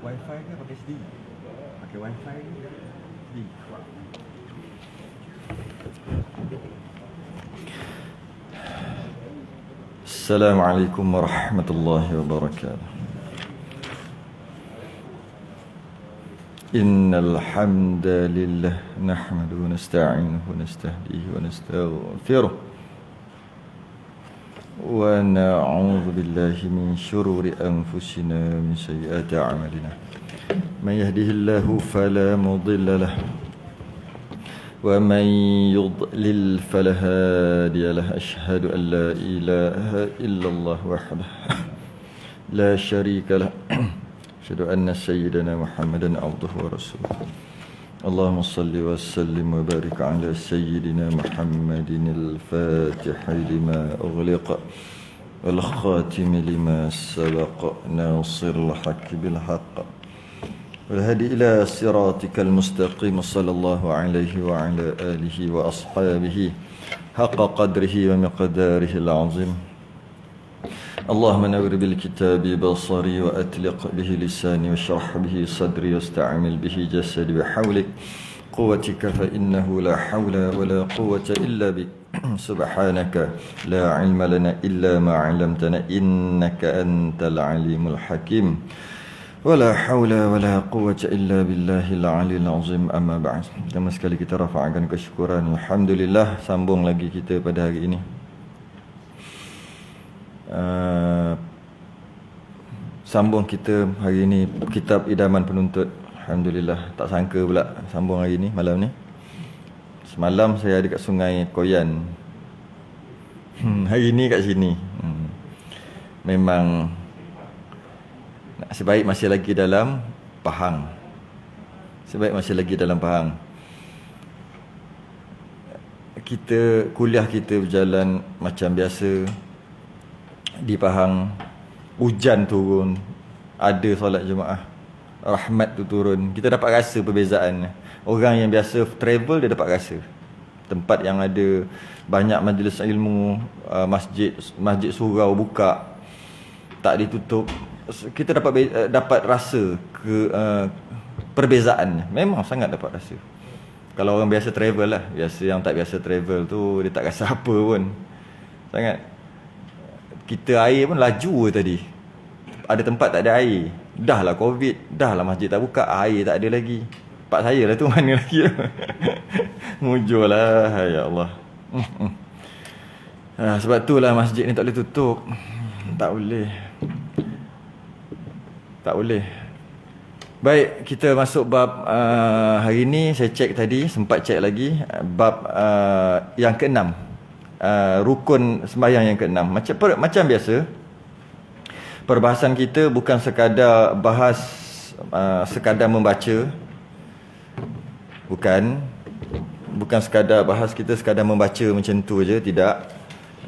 Wifi ke pakai SD? Pakai wifi ke? SD. Assalamualaikum warahmatullahi wabarakatuh. Innal hamdalillah nahmaduhu wa nasta'inuhu wa nastahdihi wa nastaghfiruh. Wa na'udzu billahi min syururi anfusina min sayyiati a'malina. Man yahdihillahu fala mudilla lahu wa man yudlil fala hadiya lahu. Asyhadu an la ilaha illallah wahdahu la syarika lahu. Asyhadu anna sayyidana Muhammadan abduhu wa rasuluh. Allahumma salli wa sallim wa barik ala sayyidina Muhammadin al-Fatih lima ughliqa wal khatim lima sabaqa nasirul haqqi bil haqq wal hadi ila siratikal mustaqim. Sallallahu alaihi wa ala alihi wa ashabihi haqqa qadrihi wa miqdarihi al-azim. اللهم نور بالكتاب بصري وأتلق به لساني واشرح به صدري واستعمل به جسدي بحولك قوتك فإنه لا حول ولا قوة إلا بك. سبحانك لا علم لنا إلا ما علمتنا إنك أنت العليم الحكيم. ولا حول ولا قوة إلا بالله العلي العظيم. أما بعد. Pertama sekali kita rafa'kan kesyukuran. Alhamdulillah, sambung lagi kita pada hari ini. Sambung kita hari ini kitab Idaman Penuntut. Alhamdulillah, tak sangka pula sambung hari ini, malam ni. Semalam saya ada kat Sungai Koyan, hari ni kat sini. Memang nasib baik masih lagi dalam Pahang. Sebaik masih lagi dalam Pahang. Kuliah kita berjalan macam biasa. Di Pahang hujan turun, ada solat jemaah, rahmat tu turun. Kita dapat rasa perbezaan. Orang yang biasa travel, dia dapat rasa tempat yang ada banyak majlis ilmu, masjid surau buka, tak ditutup, kita dapat rasa perbezaan. Memang sangat dapat rasa. Kalau orang biasa travel lah, yang tak biasa travel tu dia tak rasa apa pun. Sangat. Kita air pun laju tadi. Ada tempat tak ada air. Dah lah Covid, dah lah masjid tak buka, air tak ada lagi. Pak saya lah tu, mana lagi. Mujur lah, ya Allah. Sebab tu lah masjid ni tak boleh tutup. Tak boleh. Baik, kita masuk bab hari ni. Saya cek tadi, sempat cek lagi. Bab yang ke-6. Rukun sembahyang yang ke-6. Macam biasa, perbahasan kita bukan sekadar bahas sekadar membaca. Bukan sekadar bahas kita sekadar membaca macam tu je, tidak.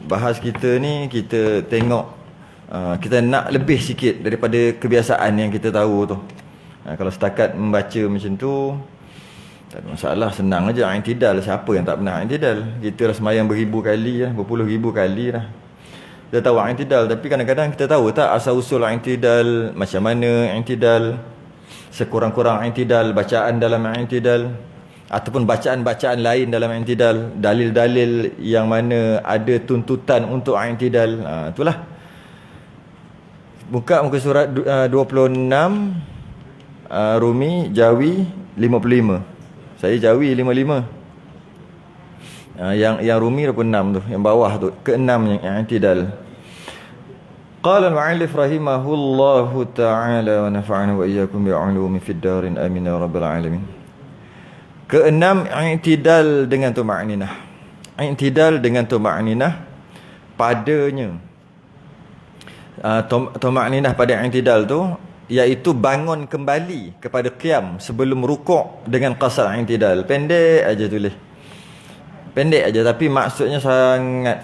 Bahas kita ni kita tengok, kita nak lebih sikit daripada kebiasaan yang kita tahu tu. Kalau setakat membaca macam tu, tak ada masalah, senang aja. I'tidal, siapa yang tak pernah i'tidal? Kita dah sembahyang beribu kali lah, berpuluh ribu kali dah. Kita tahu i'tidal, tapi kadang-kadang kita tahu tak asal usul i'tidal, macam mana i'tidal, sekurang-kurang i'tidal, bacaan dalam i'tidal, ataupun bacaan-bacaan lain dalam i'tidal, dalil-dalil yang mana ada tuntutan untuk i'tidal. Itulah. Buka muka surat 26, Rumi, Jawi 55. Saya Jawi 55. Yang Rumi 26 tu, yang bawah tu, ke-6 yang i'tidal. Qala al-mu'allif rahimahullahu ta'ala wa nafa'ana wa iyyakum bi'ulumi fid darin amin ya rabbal alamin. Ke-6, i'tidal dengan tuma'ninah. I'tidal dengan tuma'ninah padanya. Tuma'ninah pada i'tidal tu iaitu bangun kembali kepada qiyam sebelum rukuk dengan qasar i'tidal. Pendek aja tulis. Pendek aja, tapi maksudnya sangat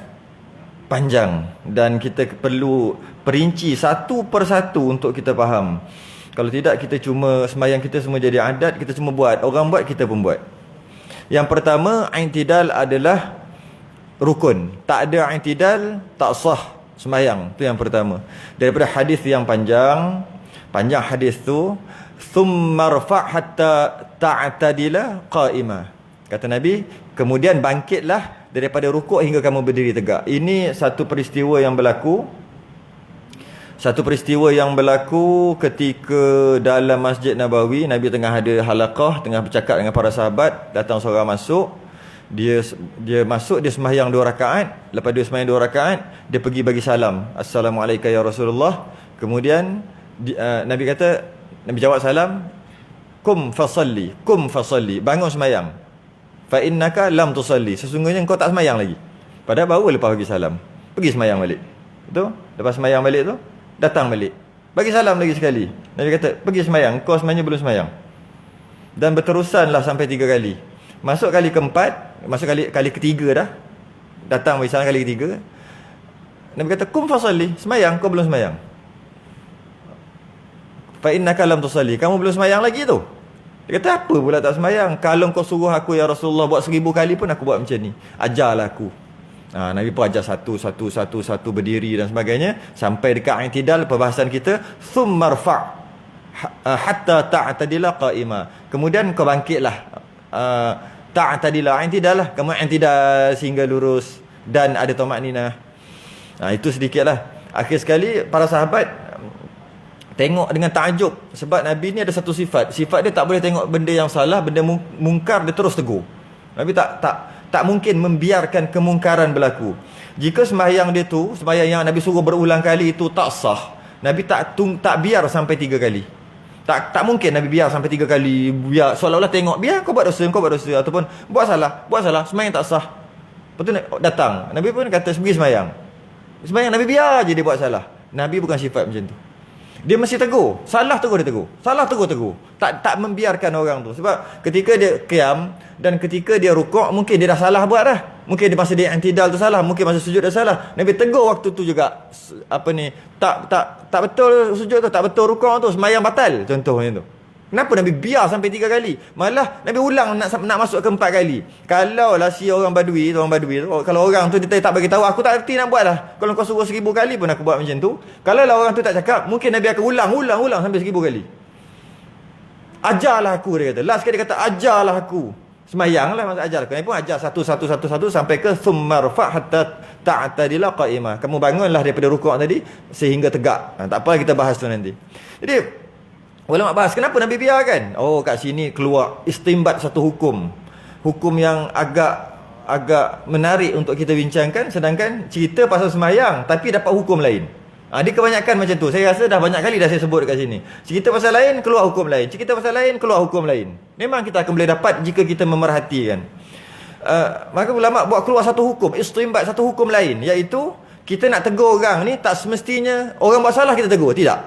panjang dan kita perlu perinci satu persatu untuk kita faham. Kalau tidak, kita cuma sembahyang kita semua jadi adat, kita cuma buat. Orang buat, kita pun buat. Yang pertama, i'tidal adalah rukun. Tak ada i'tidal, tak sah sembahyang. Itu yang pertama. Daripada hadis yang panjang hadis tu, thumma rfa' hatta ta'tadila qa'ima. Kata Nabi, kemudian bangkitlah daripada rukuk hingga kamu berdiri tegak. Ini satu peristiwa yang berlaku. Satu peristiwa yang berlaku ketika dalam Masjid Nabawi, Nabi tengah ada halaqah, tengah bercakap dengan para sahabat, datang seorang masuk. Dia masuk, dia sembahyang 2 rakaat. Lepas dia sembahyang 2 rakaat, dia pergi bagi salam. Assalamualaikum ya Rasulullah. Kemudian Nabi kata, Nabi jawab salam, kum fasalli, bangun sembahyang. Fa innaka lam tusalli, sesungguhnya kau tak sembahyang lagi. Padahal baru lepas bagi salam. Pergi sembahyang balik. Betul? Lepas sembahyang balik tu, datang balik, bagi salam lagi sekali. Nabi kata, pergi sembahyang, kau sebenarnya belum sembahyang. Dan berterusanlah sampai 3 kali. Masuk kali keempat, masuk kali ketiga dah, datang bagi salam kali ketiga. Nabi kata, kum fasalli, sembahyang, kau belum sembahyang. Fa innaka lam tusalli, kamu belum sembahyang lagi tu. Dia kata, apa pula tak sembahyang? Kalau kau suruh aku ya Rasulullah buat 1000 kali pun aku buat macam ni. Ajarlah aku. Nabi pun ajar satu berdiri dan sebagainya sampai dekat i'tidal. Perbahasan kita, thumma rfa' hatta ta'tadila qa'ima. Kemudian kau bangkitlah, ta'tadila, i'tidal lah, kamu i'tidal sehingga lurus dan ada tamakninah. Itu sedikitlah. Akhir sekali para sahabat tengok dengan takjub, sebab Nabi ni ada satu sifat dia tak boleh tengok benda yang salah, benda mungkar, dia terus tegur. Nabi tak mungkin membiarkan kemungkaran berlaku. Jika sembahyang dia tu, sembahyang yang Nabi suruh berulang kali itu tak sah, Nabi tak biar sampai 3 kali. Tak mungkin Nabi biar sampai 3 kali, biar seolah-olah tengok, biar kau buat dosa, ataupun buat salah, sembahyang tak sah. Lepas tu datang Nabi pun kata, pergi sembahyang Nabi biar je dia buat salah. Nabi bukan sifat macam tu. Dia mesti tegur. Salah tegur, dia tegur. Salah tegur. Tak membiarkan orang tu. Sebab ketika dia qiyam dan ketika dia rukuk, mungkin dia dah salah buat dah. Mungkin dia masa dia i'tidal tu salah, mungkin masa sujud dah salah. Nabi tegur waktu tu juga. Tak betul sujud tu, tak betul rukuk tu, sembahyang batal contohnya tu. Kenapa Nabi biar sampai 3 kali? Malah Nabi ulang nak masuk ke 4 kali. Kalau lah si orang badui tu, kalau orang tu dia tak bagi tahu, aku tak erti nak buat lah. Kalau kau suruh 1000 kali pun aku buat macam tu. Kalau lah orang tu tak cakap, mungkin Nabi akan ulang sampai 1000 kali. Ajarlah aku, dia kata. Last kali dia kata, ajarlah aku. Sembahyang lah maksud ajar aku. Nabi pun ajar satu sampai ke thumma rfa' hatta ta'tadila qa'imah. Kamu bangunlah daripada rukuk tadi sehingga tegak. Tak apa, kita bahas tu nanti. Jadi ulama bahas kenapa Nabi biarkan. Kat sini keluar istimbat satu hukum yang agak menarik untuk kita bincangkan. Sedangkan cerita pasal sembahyang tapi dapat hukum lain. Dia kebanyakan macam tu. Saya rasa dah banyak kali dah saya sebut dekat sini. Cerita pasal lain, keluar hukum lain. Cerita pasal lain, keluar hukum lain. Memang kita akan boleh dapat jika kita memerhatikan. Maka ulama buat keluar satu hukum, istimbat satu hukum lain, iaitu kita nak tegur orang ni tak semestinya orang buat salah kita tegur. Tidak.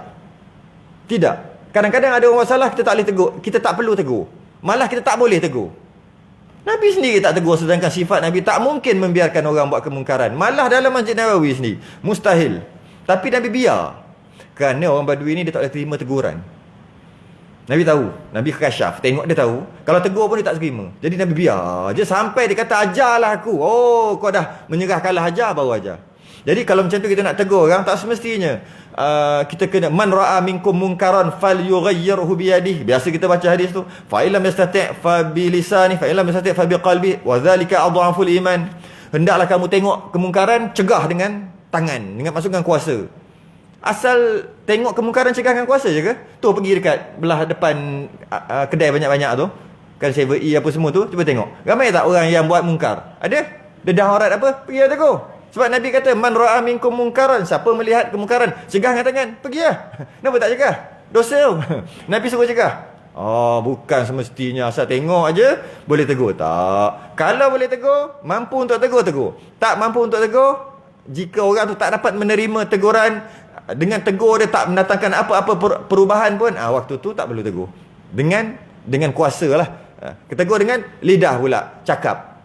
Kadang-kadang ada orang buat salah, kita tak boleh tegur. Kita tak perlu tegur. Malah kita tak boleh tegur. Nabi sendiri tak tegur, sedangkan sifat Nabi tak mungkin membiarkan orang buat kemungkaran. Malah dalam Masjid Nabawi sendiri, mustahil. Tapi Nabi biar. Kerana orang Badui ni dia tak boleh terima teguran. Nabi tahu. Nabi kasyaf. Tengok dia tahu. Kalau tegur pun dia tak terima. Jadi Nabi biar je sampai dia kata, ajarlah aku. Kau dah menyerah kalah, ajar, baru ajar. Jadi kalau macam tu kita nak tegur orang, tak semestinya kita kena man ra'a minkum munkaran falyughayyirhu biyadihi. Biasa kita baca hadis tu, fa illam yastati' fa bi lisani, fa illam yastati' fa bi qalbi, wa dhalika adhaful iman. Hendaklah kamu tengok kemungkaran, cegah dengan tangan, dengan masukkan kuasa. Asal tengok kemungkaran cegah dengan kuasa je ke? Tu pergi dekat belah depan kedai banyak-banyak tu, kan 7E apa semua tu, cuba tengok. Ramai tak orang yang buat mungkar? Ada? Dedah aurat apa? Pergi tegur. Sebab Nabi kata, man ra'a minkum munkaran, siapa melihat kemungkaran, cegah dengan tangan, pergi lah. Kenapa tak cegah? Dosa tu. Nabi suruh cegah. Bukan semestinya asal tengok aja boleh tegur. Tak. Kalau boleh tegur, mampu untuk tegur, tegur. Tak mampu untuk tegur, jika orang tu tak dapat menerima teguran, dengan tegur dia tak mendatangkan apa-apa perubahan pun, waktu tu tak perlu tegur. Dengan kuasa lah. Tegur dengan lidah pula, cakap.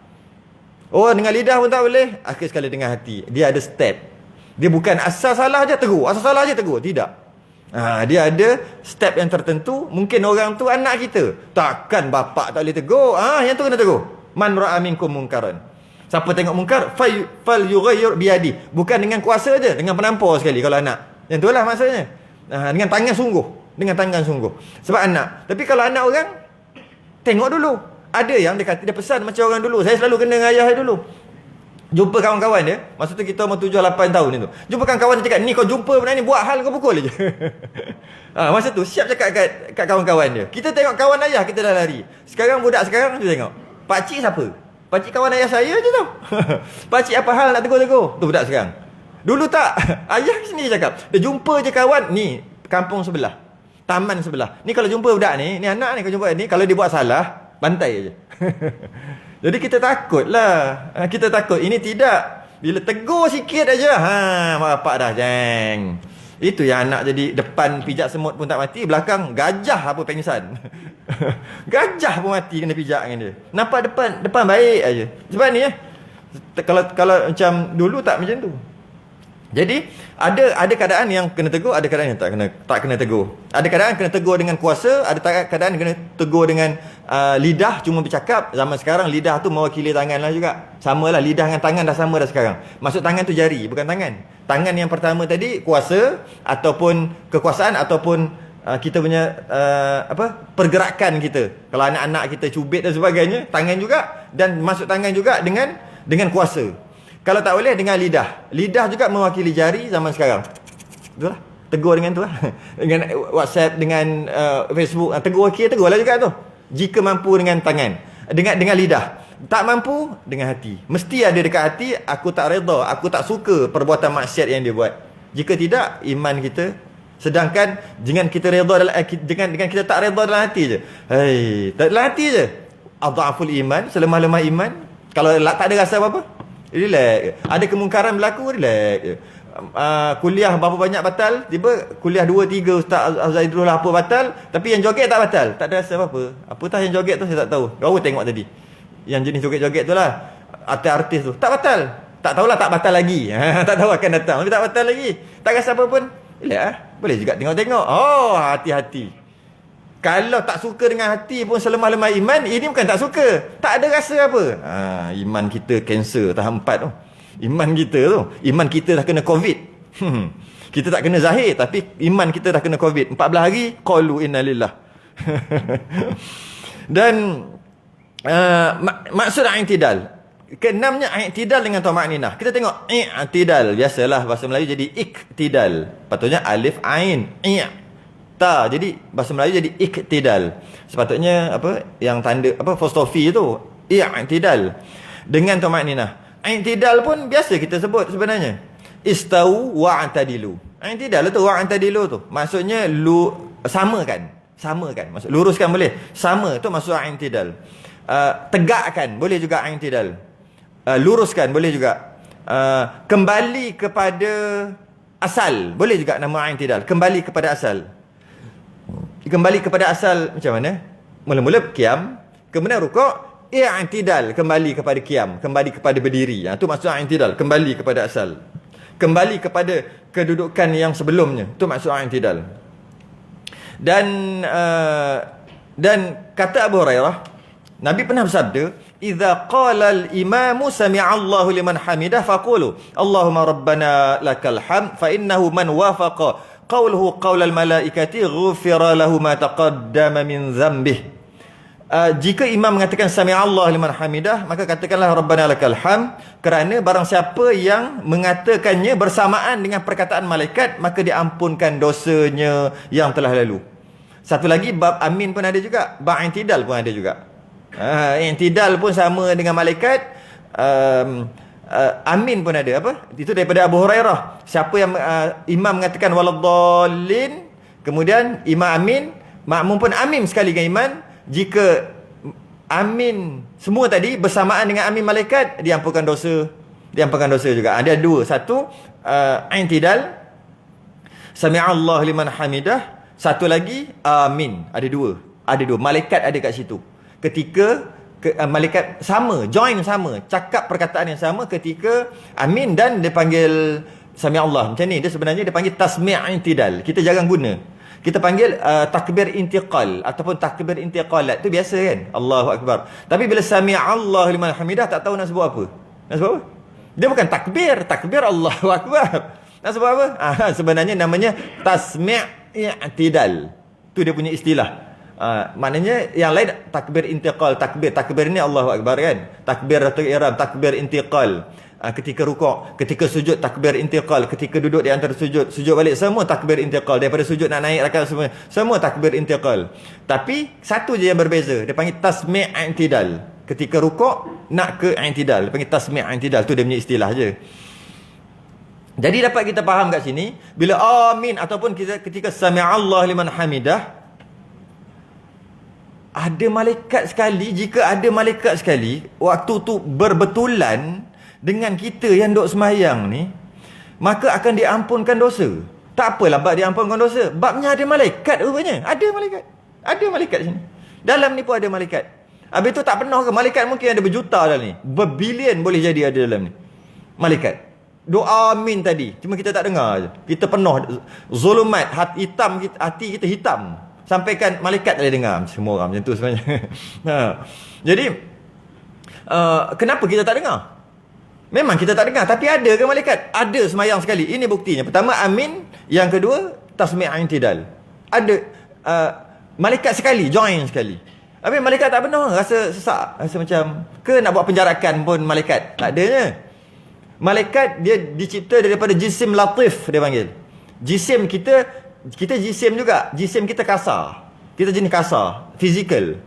Dengan lidah pun tak boleh, akhir sekali dengan hati. Dia ada step. Dia bukan asal salah je tegur, asal salah je tegur. Tidak. Dia ada step yang tertentu. Mungkin orang tu anak kita, takkan bapak tak boleh tegur. Yang tu kena tegur. Man ra'a minkum munkaran, siapa tengok mungkar, fal yughayyir biyadi. Bukan dengan kuasa je, dengan penampar sekali kalau anak. Yang itulah maksudnya. Dengan tangan sungguh. Dengan tangan sungguh. Sebab anak. Tapi kalau anak orang, tengok dulu. Ada yang dia kata, dia pesan macam orang dulu. Saya selalu kena dengan ayah saya dulu. Jumpa kawan-kawan dia. Masa tu kita umur 7-8 tahun ni tu. Jumpa kawan-kawan dia cakap, ni kau jumpa benda ni, buat hal kau pukul je. Masa tu siap cakap kat kawan-kawan dia. Kita tengok kawan ayah, kita dah lari. Sekarang budak sekarang, kita tengok. Pakcik siapa? Pakcik kawan ayah saya je tau. Pakcik apa hal nak tegur-tegur? Tu budak sekarang. Dulu tak. Ayah sendiri cakap. Dia jumpa je kawan, ni kampung sebelah, taman sebelah. Ni kalau jumpa budak ni anak ni, kau jumpa ni, kalau dia buat salah, bantai je. Jadi kita takut lah. Kita takut. Ini tidak. Bila tegur sikit aja, mak bapak dah jeng. Itu yang anak jadi depan pijak semut pun tak mati, belakang gajah apa pengsan. Gajah pun mati kena pijak dengan dia. Nampak depan baik aja. Sebab ni kalau macam dulu tak macam tu. Jadi ada keadaan yang kena tegur, ada keadaan yang tak kena tegur. Ada keadaan kena tegur dengan kuasa, ada keadaan kena tegur dengan lidah, cuma bercakap. Zaman sekarang lidah tu mewakili tangan lah juga. Samalah, lidah dengan tangan dah sama dah sekarang. Maksud tangan tu jari, bukan tangan. Tangan yang pertama tadi kuasa ataupun kekuasaan ataupun kita punya pergerakan kita. Kalau anak-anak kita cubit dan sebagainya, tangan juga, dan masuk tangan juga dengan kuasa. Kalau tak boleh, dengan lidah. Lidah juga mewakili jari zaman sekarang. Itulah. Tegur dengan tu lah. Dengan WhatsApp, dengan Facebook. Tegur okey, tegurlah juga tu. Jika mampu dengan tangan. Dengan lidah. Tak mampu, dengan hati. Mesti ada dekat hati, aku tak redha, aku tak suka perbuatan maksiat yang dia buat. Jika tidak, iman kita. Sedangkan dengan kita redha dengan kita tak redha dalam hati je. Dalam hati je. Adhaful iman, selemah-lemah iman. Kalau tak ada rasa apa-apa, relax. Ada kemungkaran berlaku, relax. Kuliah berapa banyak batal, tiba kuliah 2-3 Ustaz Zaidrul apa batal, tapi yang joget tak batal. Tak ada rasa apa-apa. Apatah yang joget tu saya tak tahu. Kau tengok tadi. Yang jenis joget-joget tu lah. Artis tu tak batal. Tak tahulah, tak batal lagi. Tak tahu akan datang, tapi tak batal lagi. Tak rasa apa pun. Relax. Boleh juga tengok-tengok. Oh, hati-hati. Kalau tak suka dengan hati pun selemah-lemah iman, ini bukan tak suka. Tak ada rasa apa. Iman kita kanser tahap 4 tu. Iman kita dah kena COVID. Kita tak kena zahir, tapi iman kita dah kena COVID. 14 hari, qalu innalillah. Dan maksud i'tidal. Keenamnya i'tidal dengan tuma'ninah. Kita tengok i'tidal. Biasalah bahasa Melayu jadi iktidal. Patutnya alif ain. Jadi bahasa Melayu jadi iktidal. Sepatutnya yang tanda apostofi tu i'tidal dengan tumakninah. I'tidal pun biasa kita sebut sebenarnya. Istau wa'tadilu. I'tidal tu wa'tadilu tu. Maksudnya samakan. Maksud luruskan boleh. Sama tu maksud i'tidal. Tegakkan boleh juga i'tidal. Luruskan boleh juga. Kembali kepada asal boleh juga nama i'tidal. Kembali kepada asal. Kembali kepada asal macam mana? Mula-mula qiyam, kemudian rukuk, i'tidal, kembali kepada qiyam, kembali kepada berdiri. Itu maksud i'tidal, kembali kepada asal. Kembali kepada kedudukan yang sebelumnya. Itu maksud i'tidal. Dan kata Abu Hurairah, Nabi pernah bersabda, "Idza qala al-imamu sami'allahu liman hamidah faqulu, Allahumma rabbana lakal hamd, fa innahu man wafaqa qawluhu qawlal malaikati ghufira lahu ma taqaddama min dhanbih." Jika imam mengatakan sami'allahu liman hamidah, maka katakanlah rabbana lakal hamd, kerana barang siapa yang mengatakannya bersamaan dengan perkataan malaikat, maka diampunkan dosanya yang telah lalu. Satu lagi, bab amin pun ada juga, bab i'tidal pun ada juga. I'tidal pun sama dengan malaikat. Amin pun ada. Itu daripada Abu Hurairah. Siapa yang imam mengatakan waladdallin, kemudian imam amin, makmum pun amin sekali dengan iman. Jika amin semua tadi bersamaan dengan amin malaikat, diampunkan dosa juga. Ada dua. Satu i'tidal, sami'allahu liman hamidah. Satu lagi amin. Ada dua. Malaikat ada kat situ. Ketika malaikat sama, join sama, cakap perkataan yang sama ketika amin dan dia panggil sami Allah. Macam ni, dia sebenarnya dia panggil tasmi' i'tidal. Kita jarang guna. Kita panggil takbir intiqal ataupun takbir intiqalat. Tu biasa kan? Allahu akbar. Tapi bila sami Allah liman hamidah, tak tahu nak sebut apa. Dia bukan takbir Allahu akbar. Nak sebut apa? Sebenarnya namanya tasmi' i'tidal. Tu dia punya istilah. Maknanya yang lain takbir intiqal, takbir ni Allahu Akbar kan, takbiratul ihram, takbir intiqal, ketika rukuk, ketika sujud takbir intiqal, ketika duduk di antara sujud balik, semua takbir intiqal, daripada sujud nak naik rakaat semua takbir intiqal. Tapi satu je yang berbeza, dia panggil tasmi' i'tidal. Ketika rukuk nak ke i'tidal, dia panggil tasmi' i'tidal. Tu dia punya istilah je. Jadi dapat kita faham kat sini, bila amin ataupun ketika sami'allahu liman hamidah, ada malaikat sekali, jika ada malaikat sekali waktu tu berbetulan dengan kita yang duk semayang ni, maka akan diampunkan dosa. Tak apalah bab diampunkan dosa, babnya ada malaikat rupanya. Ada malaikat sini. Dalam ni pun ada malaikat. Habis tu tak pernah ke malaikat, mungkin ada berjuta dalam ni, berbilion boleh jadi ada dalam ni malaikat. Doa amin tadi, cuma kita tak dengar je. Kita penuh zulumat, hati kita hitam, sampaikan malaikat tak boleh dengar. Semua orang macam tu sebenarnya. Jadi kenapa kita tak dengar? Memang kita tak dengar, tapi ada ke malaikat? Ada semayang sekali. Ini buktinya. Pertama amin, yang kedua tasmi' i'tidal. Ada malaikat sekali, join sekali. Habis malaikat tak pernah rasa sesak, rasa macam ke nak buat penjarakan pun malaikat. Tak adanya. Malaikat dia dicipta daripada jisim latif, dia panggil. Jisim kita jisim juga. Jisim kita kasar. Kita jenis kasar, fizikal.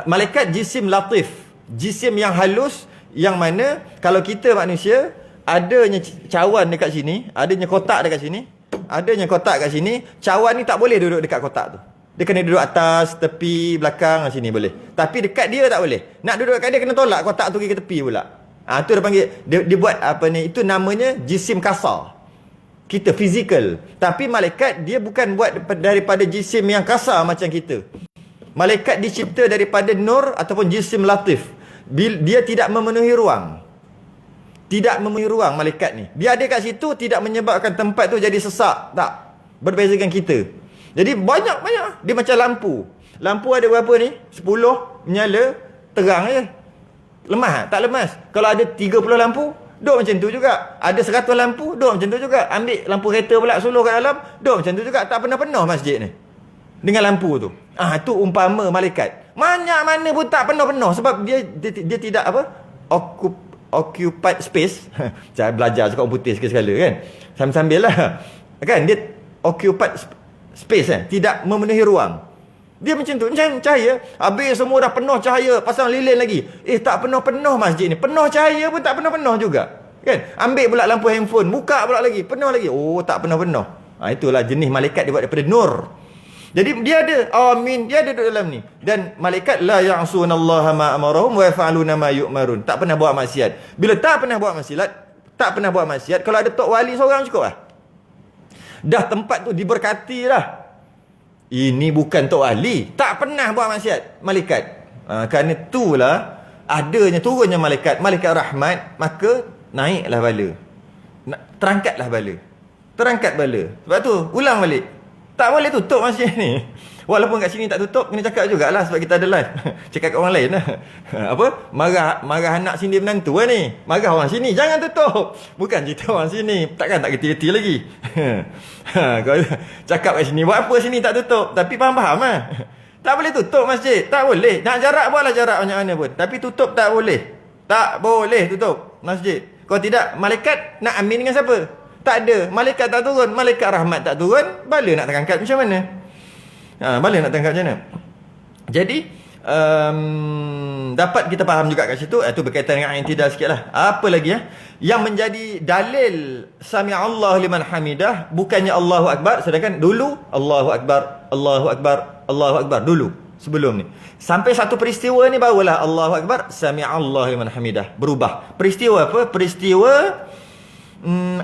Malaikat jisim latif, jisim yang halus, yang mana kalau kita manusia adanya cawan dekat sini, adanya kotak dekat sini, cawan ni tak boleh duduk dekat kotak tu. Dia kena duduk atas, tepi, belakang, sini boleh. Tapi dekat dia tak boleh. Nak duduk dekat dia kena tolak kotak tu ke tepi pula. Tu dia panggil, dia buat apa ni, itu namanya jisim kasar. Kita fizikal. Tapi malaikat dia bukan buat daripada jisim yang kasar macam kita. Malaikat dicipta daripada nur ataupun jisim latif. Dia tidak memenuhi ruang. Tidak memenuhi ruang malaikat ni. Dia ada kat situ, tidak menyebabkan tempat tu jadi sesak. Tak. Berbeza dengan kita. Jadi banyak. Dia macam lampu. Lampu ada berapa ni? 10 menyala, terang je. Lemah tak lemas. Kalau ada 30 lampu, duk macam tu juga. Ada 100 lampu, duk macam tu juga. Ambil lampu kereta pula suluh kat dalam, duk macam tu juga. Tak pernah penuh masjid ni dengan lampu tu. Tu umpama malaikat. Mana pun tak penuh-penuh, sebab dia tidak apa? Occupied space. Saya belajar cakap orang putih sekali-sekala kan. Sambil-sambil lah. Kan dia occupied space tidak memenuhi ruang. Dia macam tu, macam cahaya. Habis semua dah penuh cahaya, pasang lilin lagi. Tak penuh-penuh masjid ni. Penuh cahaya pun tak penuh-penuh juga. Kan? Ambil pula lampu handphone, buka pula lagi, penuh lagi. Tak penuh-penuh. Itulah jenis malaikat dia buat daripada nur. Jadi dia ada amin, dia ada dalam ni. Dan malaikat la ya'sunallaha ma amarahum wa yaf'aluna ma yu'marun. Tak pernah buat maksiat. Bila tak pernah buat maksiat, kalau ada tok wali seorang cukup lah. Dah tempat tu diberkati dah. Ini bukan tok wali, tak pernah buat maksiat, malaikat. Kerana itulah adanya turunnya malaikat rahmat, maka naiklah bala. Terangkat bala. Sebab tu ulang balik. Tak boleh tutup masjid ni. Walaupun kat sini tak tutup, kena cakap jugalah sebab kita ada live. Cakap kat orang lain lah. Marah anak sini menantu lah ni. Marah orang sini, jangan tutup. Bukan cerita orang sini. Takkan tak kerti-kerti lagi. Kalau cakap kat sini, buat apa sini tak tutup. Tapi faham-faham lah. Tak boleh tutup masjid. Tak boleh. Nak jarak, buatlah jarak macam mana pun. Tapi tutup tak boleh. Tak boleh tutup masjid. Kalau tidak, malaikat nak amin dengan siapa? Tak ada. Malaikat tak turun. Malaikat rahmat tak turun. Bala nak terangkat macam mana? Bala nak terangkat macam mana? Jadi dapat kita faham juga kat situ. Itu berkaitan dengan i'tidal sikit lah. Apa lagi yang menjadi dalil sami'allahu liman hamidah bukannya Allahu Akbar. Sedangkan dulu Allahu Akbar, Allahu Akbar, Allahu Akbar dulu. Sebelum ni sampai satu peristiwa ni barulah Allahu Akbar, sami'allahu liman hamidah. Berubah. Peristiwa apa? Peristiwa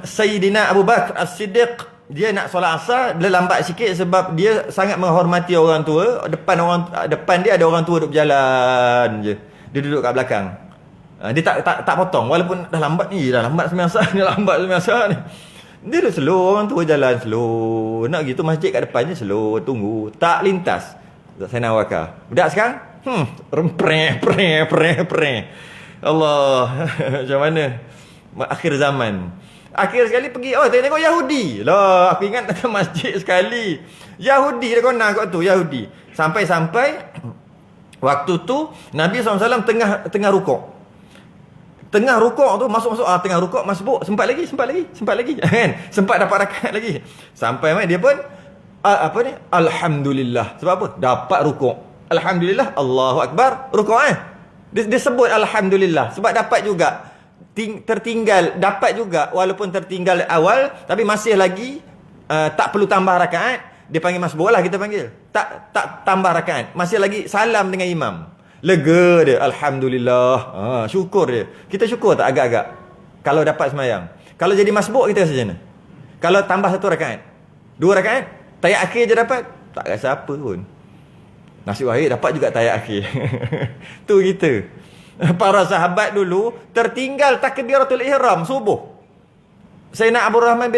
Sayyidina Abu Bakar As-Siddiq, dia nak solat asar, dia lambat sikit sebab dia sangat menghormati orang tua. Depan dia ada orang tua duduk berjalan je. Dia duduk kat belakang. Dia tak potong walaupun dah lambat ni, dah lambat sembahyang asar, dia lambat sembahyang asar ni. Dia duduk slow, orang tua jalan slow. Nak gitu masjid kat depannya slow, tunggu, tak lintas. Saya nak wakar. Budak sekarang pre. Allah. Macam mana? Akhir zaman. Akhir sekali pergi, oh tengok Yahudi. Lah, aku ingat ke masjid sekali. Yahudi dia kena kat tu, Yahudi. Sampai-sampai waktu tu Nabi SAW tengah rukuk. Tengah rukuk tu masuk tengah rukuk masbuk, sempat lagi kan. Sempat dapat rakaat lagi. Sampai mai dia pun alhamdulillah. Sebab apa? Dapat rukuk. Alhamdulillah, Allahu akbar, rukuk dia sebut alhamdulillah sebab dapat juga tertinggal, dapat juga walaupun tertinggal awal tapi masih lagi tak perlu tambah rakaat. Dia panggil masbuk lah, kita panggil. Tak tambah rakaat. Masih lagi salam dengan imam. Lega dia, alhamdulillah. Syukur dia. Kita syukur tak agak-agak kalau dapat semayang? Kalau jadi masbuk kita rasa macam mana? Kalau tambah 1 rakaat, 2 rakaat, tayat akhir je dapat, tak rasa apa pun. Nasib baik dapat juga tayat akhir. Tu kita. Para sahabat dulu tertinggal takbiratul ihram subuh. Sayyidina Abdurrahman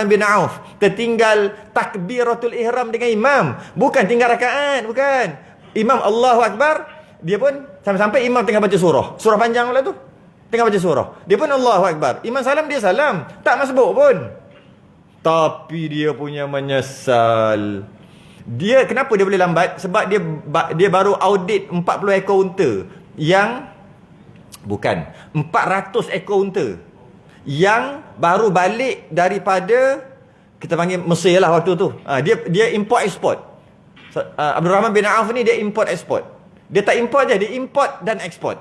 bin Auf tertinggal takbiratul ihram dengan imam. Bukan tinggal rakaat, bukan. Imam Allahu Akbar, dia pun sampai-sampai imam tengah baca surah. Surah panjang pula tu. Tengah baca surah. Dia pun Allahu Akbar. Imam salam, dia salam. Tak masbuk pun. Tapi dia punya menyesal. Dia kenapa dia boleh lambat? Sebab dia baru audit 40 ekor unta yang 400 ekor unta yang baru balik daripada, kita panggil Mesir lah waktu tu. Dia import export. Abdul Rahman bin Auf ni dia import export. Dia tak import je, dia import dan ekspor.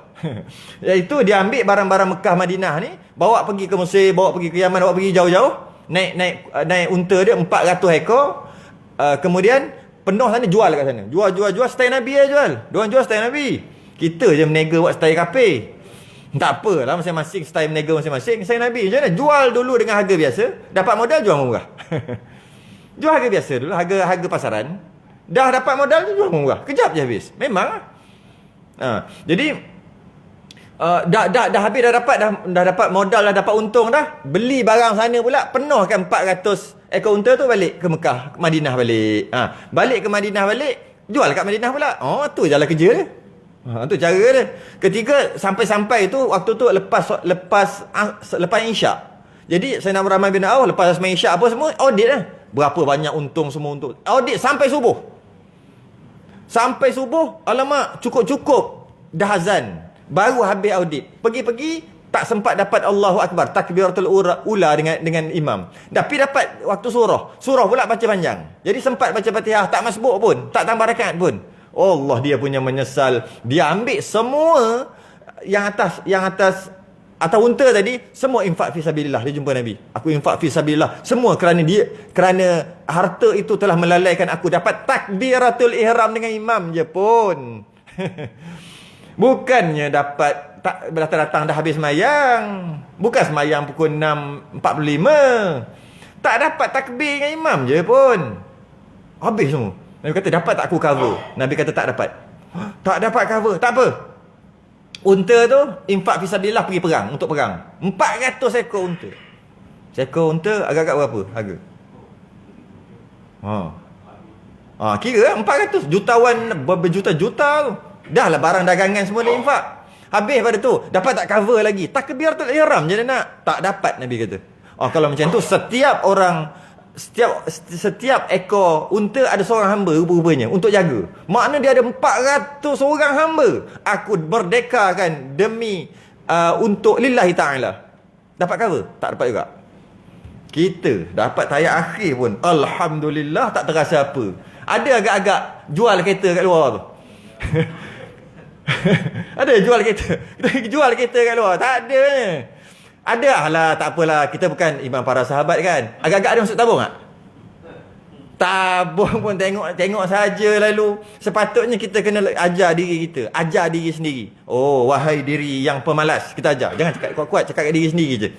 Iaitu dia ambil barang-barang Mekah Madinah ni, bawa pergi ke Mesir, bawa pergi ke Yaman, bawa pergi jauh-jauh. Naik unta dia 400 ekor. Kemudian penuh sana, jual kat sana. Jual style Nabi lah jual. Diorang jual style Nabi. Kita je menega buat style kapir. Tak apalah, masing-masing style menega masing-masing. Style Nabi macam mana? Jual dulu dengan harga biasa, dapat modal jual murah. Jual harga biasa dulu, harga pasaran. Dah dapat modal tu jual murah. Kejap je habis. Memang. Jadi dah habis, dah dapat modal, dah dapat untung dah. Beli barang sana pula, penuhkan 400 ekor unta tu balik ke Mekah, ke Madinah balik. Balik ke Madinah balik, jual kat Madinah pula. Tu jalan kerja dia. Tu cara dia. Ketika sampai-sampai tu, waktu tu lepas Isyak. Jadi Sayyidina Abdurrahman bin Auf lepas sembahyang Isyak apa semua, audit lah. Berapa banyak untung semua untuk. Audit sampai subuh. Sampai subuh, alamak, cukup. Dah azan. Baru habis audit. Pergi-pergi, tak sempat dapat Allahu Akbar, takbiratul ula dengan imam. Tapi dapat waktu surah. Surah pula baca panjang. Jadi sempat baca Fatihah, tak masbuk pun, tak tambah rakaat pun. Allah, dia punya menyesal. Dia ambil semua yang atas unta tadi, semua infak fi sabilillah. Dia jumpa Nabi. Aku infak fi sabilillah. Semua kerana harta itu telah melalaikan aku. Dapat takbiratul ihram dengan imam je pun. Bukannya dapat datang dah habis semayang. Bukan semayang pukul 6.45. Tak dapat takbir dengan imam je pun. Habis semua. Nabi kata, dapat tak aku cover? Nabi kata tak dapat. Tak dapat cover. Tak apa. Unta tu infak fisabilillah, pergi perang, untuk perang. 400 ekor unta. Seekor unta agak-agak berapa harga? Kira 400 jutawan, berjuta-juta tu. Dah lah barang dagangan semua dia infak. Habis pada tu, dapat tak cover lagi? Takbiratul ihram je dia nak. Tak dapat, Nabi kata. Kalau macam tu, setiap ekor unta ada seorang hamba rupa-rupanya untuk jaga. Makna dia ada 400 orang hamba. Aku merdekakan demi untuk lillahi ta'ala. Dapat cover? Tak dapat juga. Kita dapat tayat akhir pun, alhamdulillah, tak terasa apa. Ada agak-agak jual kereta kat luar tu. Ada jual kereta. Kita jual kereta kat luar. Tak ada. Ada lah, tak apalah. Kita bukan imam para sahabat kan. Agak-agak ada masuk tabung tak? Tabung pun tengok saja lalu. Sepatutnya kita kena ajar diri kita. Ajar diri sendiri. Wahai diri yang pemalas. Kita ajar. Jangan cakap kuat-kuat. Cakap kat diri sendiri je.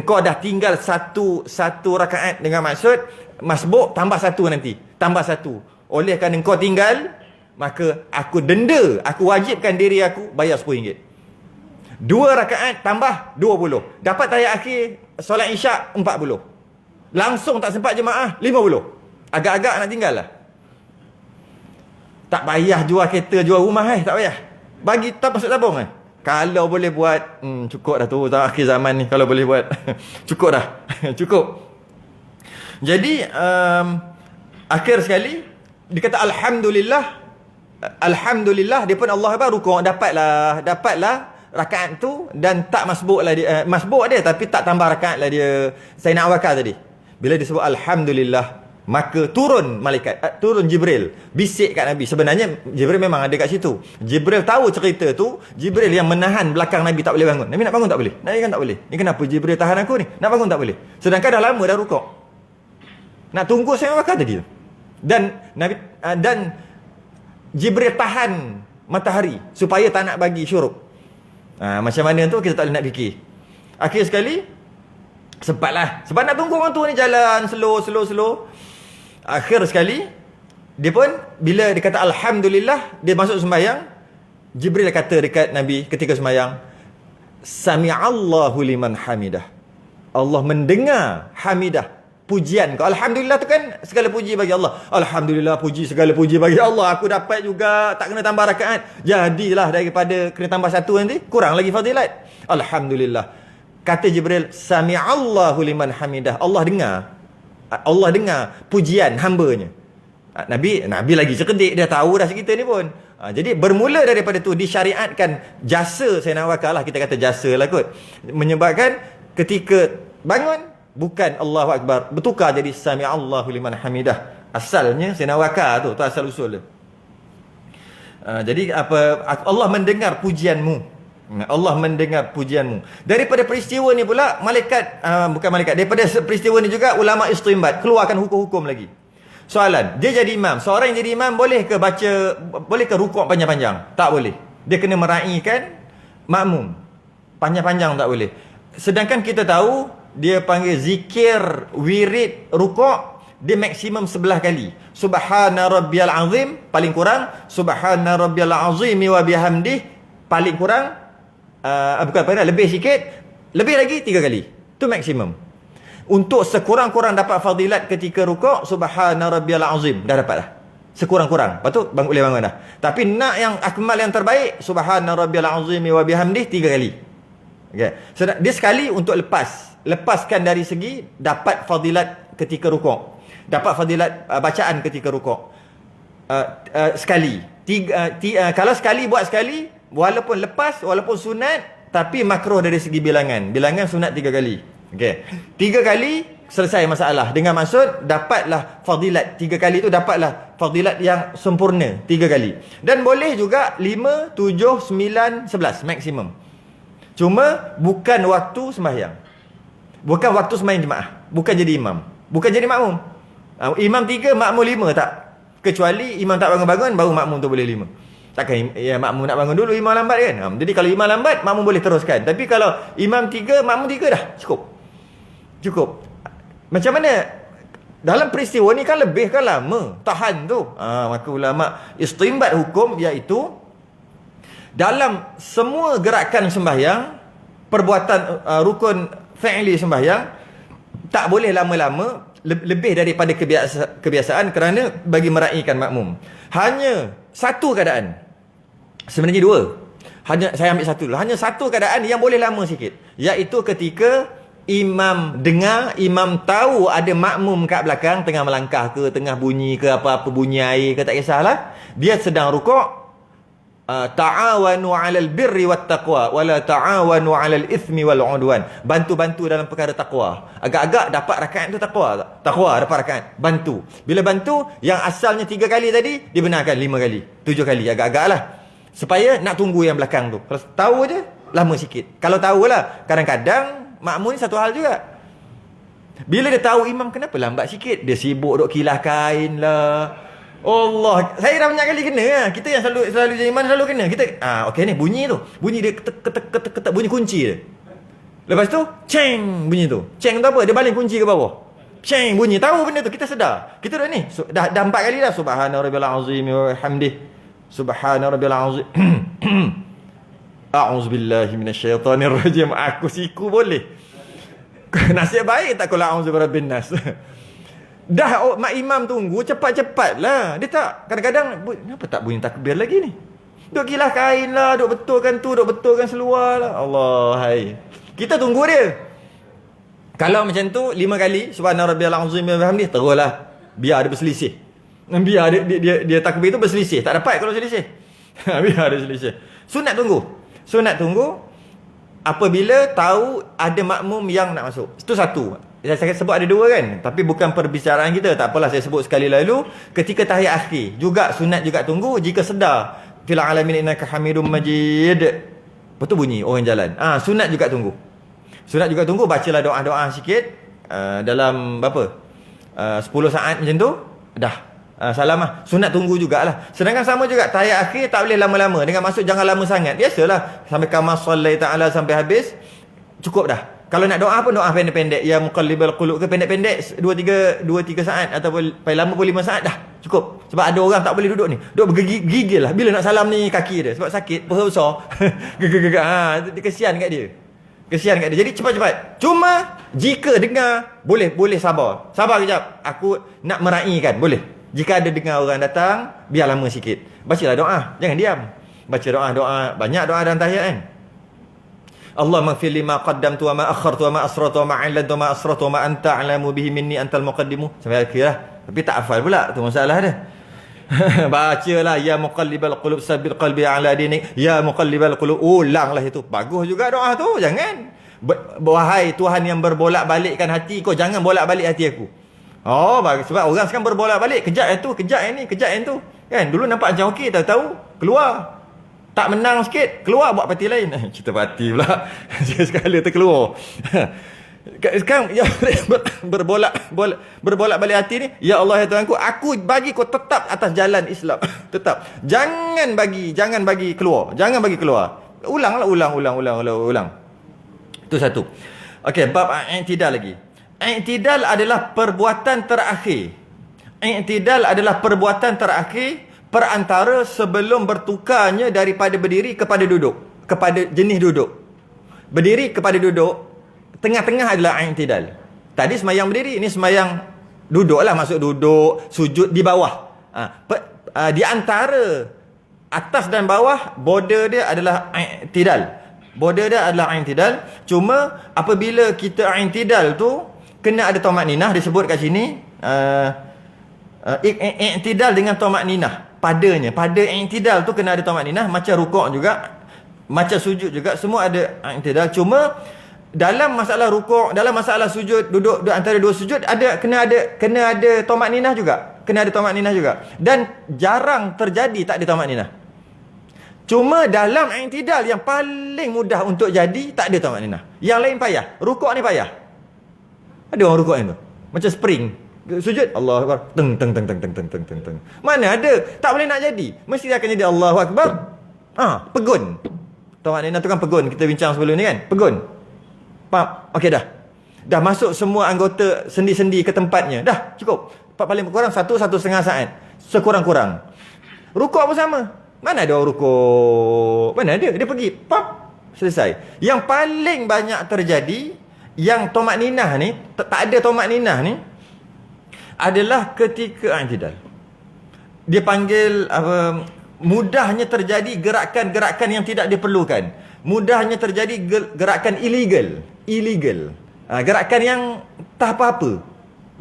Kau dah tinggal satu rakaat dengan maksud masbuk, tambah satu nanti. Tambah satu. Oleh kerana kau tinggal, maka aku denda. Aku wajibkan diri aku bayar RM10. 2 rakaat tambah 20. Dapat tayat akhir solat Isyak 40. Langsung tak sempat jemaah 50. Agak-agak nak tinggal lah. Tak payah jual kereta, jual rumah tak payah. Bagi tak masuk tabung Kalau boleh buat, cukup dah tu akhir zaman ni. Kalau boleh buat, cukup dah. Cukup. Jadi akhir sekali dia kata Alhamdulillah dia pun Allah Akbar rukuk, dapatlah rakaat tu, dan tak masbuk lah dia, masbuk dia tapi tak tambah rakaat lah dia Sayyidina Abu Bakar tadi. Bila disebut Alhamdulillah, maka turun malaikat, turun Jibril, bisik kat Nabi. Sebenarnya Jibril memang ada kat situ. Jibril tahu cerita tu. Jibril yang menahan belakang Nabi tak boleh bangun. Nabi nak bangun tak boleh. Nabi kan tak boleh. Ni kenapa Jibril tahan aku ni? Nak bangun tak boleh. Sedangkan dah lama dah rukuk. Nak tunggu Sayyidina Abu Bakar tadi. Dan Nabi dan Jibril tahan matahari supaya tak nak bagi syuruk. Macam mana tu kita tak boleh nak fikir. Akhir sekali sempatlah. Sebab nak tunggu orang tu ni jalan slow. Akhir sekali dia pun bila dia kata Alhamdulillah, dia masuk sembahyang. Jibril kata dekat Nabi ketika sembahyang, Sami'allahu liman hamidah. Allah mendengar hamidah, pujian kau. Alhamdulillah tu kan segala puji bagi Allah. Alhamdulillah, puji segala puji bagi Allah. Aku dapat juga, tak kena tambah rakaat. Jadilah daripada kena tambah satu nanti, kurang lagi fadilat. Alhamdulillah. Kata Jibril, Sami'allahu liman hamidah. Allah dengar pujian hambanya. Nabi lagi cerdik, dia tahu dah cerita ni pun. Jadi bermula daripada tu disyariatkan jasa Sayyidina Abu Bakar lah, kita kata jasa lah kot. Menyebabkan ketika bangun bukan Allahu Akbar, bertukar jadi Sami'allahu liman hamidah. Asalnya Sayyidina Abu Bakar tu asal usul dia. Jadi Allah mendengar pujianmu. Allah mendengar pujianmu. Daripada peristiwa ni pula daripada peristiwa ni juga ulama istinbat, keluarkan hukum-hukum lagi. Soalan, dia jadi imam. Seorang yang jadi imam boleh ke rukuk panjang-panjang? Tak boleh. Dia kena meraihkan makmum. Panjang-panjang tak boleh. Sedangkan kita tahu dia panggil zikir wirid rukuk, dia maksimum 11 kali. Subhana rabbiyal azim paling kurang, subhana rabbiyal azim wa bihamdih paling kurang, lebih sikit, lebih lagi 3 kali. Itu maksimum. Untuk sekurang-kurang dapat fadilat ketika rukuk, subhana rabbiyal azim dah dapat dah. Sekurang-kurang. Lepas tu boleh bangun dah. Tapi nak yang akmal, yang terbaik, subhana rabbiyal azim wa bihamdih 3 kali. Okay. So, dia sekali untuk lepaskan dari segi dapat fadilat ketika rukuk, dapat fadilat bacaan ketika rukuk. Sekali. Kalau sekali buat sekali, walaupun lepas, walaupun sunat, tapi makruh dari segi bilangan. Bilangan sunat 3 kali. Okey. 3 kali selesai masalah. Dengan maksud dapatlah fadilat 3 kali tu, dapatlah fadilat yang sempurna 3 kali. Dan boleh juga 5, 7, 9, 11 maksimum. Cuma bukan waktu sembahyang. Bukan waktu sembahyang jemaah. Bukan jadi imam. Bukan jadi makmum. Imam 3, makmum 5 tak. Kecuali imam tak bangun-bangun, baru makmum tu boleh 5. Takkan makmum nak bangun dulu, imam lambat kan. Jadi kalau imam lambat, makmum boleh teruskan. Tapi kalau imam 3, makmum 3 dah cukup. Macam mana? Dalam peristiwa ni kan lebih kan lama tahan tu. Maka ulama istinbat hukum, iaitu dalam semua gerakan sembahyang, perbuatan rukun fi'li sembahyang, tak boleh lama-lama lebih daripada kebiasaan, kerana bagi meraihkan makmum. Hanya satu keadaan, sebenarnya 2. Saya ambil satu dulu. Hanya satu keadaan yang boleh lama sikit, iaitu ketika imam dengar, imam tahu ada makmum kat belakang tengah melangkah ke, tengah bunyi ke, apa-apa bunyi air ke, tak kisahlah, dia sedang rukuk. Ta'awanu 'alal birri wat taqwa wala ta'awanu 'alal ithmi wal 'udwan. Bantu-bantu dalam perkara takwa. Agak-agak dapat rakaat tu takwa tak? Takwa dapat rakaat. Bantu. Bila bantu, yang asalnya 3 kali tadi dibenarkan 5 kali, 7 kali, agak-agaklah. Supaya nak tunggu yang belakang tu. Kalau tahu je lama sikit. Kalau tahulah, kadang-kadang makmum ni satu hal juga. Bila dia tahu imam kenapa lambat sikit, dia sibuk duk kilas kain lah. Allah, saya dah banyak kali kena lah. Kita yang selalu jadi imam selalu kena. Kita okey ni bunyi tu. Bunyi dia ketek bunyi kunci dia. Lepas tu ceng bunyi tu. Ceng tu apa? Dia baling kunci ke bawah. Ceng bunyi. Tahu benda tu, kita sedar. Kita dah ni dah 4 kali dah. Subhana rabbiyal azim wa hamdih. Subhana rabbiyal azim. A'udzubillahi minasyaitonir rajim. Aku siku boleh. Nasib baik tak kau a'udzu birabbin nas. Dah mak imam tunggu, cepat-cepatlah. Dia tak, kadang-kadang kenapa tak bunyi takbir lagi ni? Duk kilas kain lah, duk betulkan tu, duk betulkan seluar lah. Allah, hai. Kita tunggu dia. Kalau macam tu 5 kali subhana rabbiyal azim wa bihamdihi, teruslah. Biar ada berselisih. Biar dia takbir tu berselisih. Tak dapat kalau selisih. Biar ada selisih. Sunat tunggu. Sunat tunggu apabila tahu ada makmum yang nak masuk. Itu satu. Saya sebut ada 2 kan. Tapi bukan perbicaraan kita. Tak apalah saya sebut sekali lalu. Ketika tahiyat akhir juga sunat juga tunggu. Jika sedar fil alamin innaka hamidum majid, betul bunyi orang jalan. Sunat juga tunggu. Sunat juga tunggu. Bacalah doa-doa sikit. Dalam berapa? 10 saat macam tu dah salam lah. Sunat tunggu jugalah. Sedangkan sama juga tahiyat akhir tak boleh lama-lama. Dengan maksud jangan lama sangat. Biasalah sampai kama sallai ta'ala sampai habis. Cukup dah. Kalau nak doa pun doa pendek-pendek. Ya muqallibal qulub ke pendek-pendek 2-3 saat ataupun paling lama pun 5 saat dah. Cukup. Sebab ada orang tak boleh duduk ni. Duduk bergigil lah. Bila nak salam ni kaki dia. Sebab sakit. Perut besar. Kesian kat dia. Kesian kat dia. Jadi cepat-cepat. Cuma jika dengar boleh sabar. Sabar kejap. Aku nak meraihkan. Boleh. Jika ada dengar orang datang, biar lama sikit. Bacalah doa. Jangan diam. Baca doa. Banyak doa dalam tahiyat kan. Allahumma ighfir li ma qaddamtu wa ma akhartu wa ma asrartu wa ma a'lantu wa ma asrartu wa ma anta a'lamu bihi minni antal muqaddimu. Sampai akhir lah. Tapi tak hafal pula. Tu masalah dia. Bacalah ya muqallibal qulub sabbil qalbi ala dinik. Ya muqallibal qulub. Ulanglah itu. Bagus juga doa tu. Jangan. Wahai Tuhan yang berbolak-balikkan hati kau, jangan bolak-balik hati aku. Bagus. Sebab orang sekarang berbolak-balik. Kejap yang tu, kejap yang ni, kejap yang tu. Kan? Dulu nampak macam okey, tahu-tahu keluar. Tak menang sikit, keluar buat parti lain. Kita parti pula. Sekali terkeluar. Sekarang ya, berbolak-balik hati ni. Ya Allah ya Tuhanku, aku bagi kau tetap atas jalan Islam. Tetap. Jangan bagi keluar. Jangan bagi keluar. Ulang. Itu satu. Okey, bab i'tidal lagi. I'tidal adalah perbuatan terakhir. I'tidal adalah perbuatan terakhir perantara sebelum bertukarnya daripada berdiri kepada duduk, kepada jenis duduk. Berdiri kepada duduk, tengah-tengah adalah i'tidal. Tadi semayang berdiri, ini semayang duduk lah, maksud duduk, sujud di bawah. Di antara atas dan bawah, border dia adalah i'tidal. Border dia adalah i'tidal. Cuma apabila kita i'tidal tu kena ada tamakninah, disebut kat sini i'tidal dengan tamakninah padanya. Pada i'tidal tu kena ada tamakninah, macam rukuk juga, macam sujud juga, semua ada i'tidal. Cuma dalam masalah rukuk, dalam masalah sujud, duduk antara dua sujud kena ada tamakninah juga. Kena ada tamakninah juga. Dan jarang terjadi tak ada tamakninah. Cuma dalam i'tidal yang paling mudah untuk jadi tak ada tamakninah. Yang lain payah. Rukuk ni payah. Ada orang rukuk ni tu macam spring. Sujud Allahu Akbar. Teng. Mana ada? Tak boleh nak jadi. Mesti akan jadi Allahu Akbar. Pegun. Tamakninah tu kan pegun. Kita bincang sebelum ni kan. Pegun. Faham? Okey dah. Dah masuk semua anggota sendi-sendi ke tempatnya. Dah cukup. Paling kurang 1-1.5 saat. Sekurang-kurang. Rukuk pun sama. Mana ada orang rukuk? Mana ada? Dia pergi. Pap. Selesai. Yang paling banyak terjadi, yang tamakninah ni, tak ada tamakninah ni, adalah ketika i'tidal. Dia panggil mudahnya terjadi gerakan-gerakan yang tidak diperlukan. Mudahnya terjadi gerakan illegal. Gerakan yang tak apa-apa.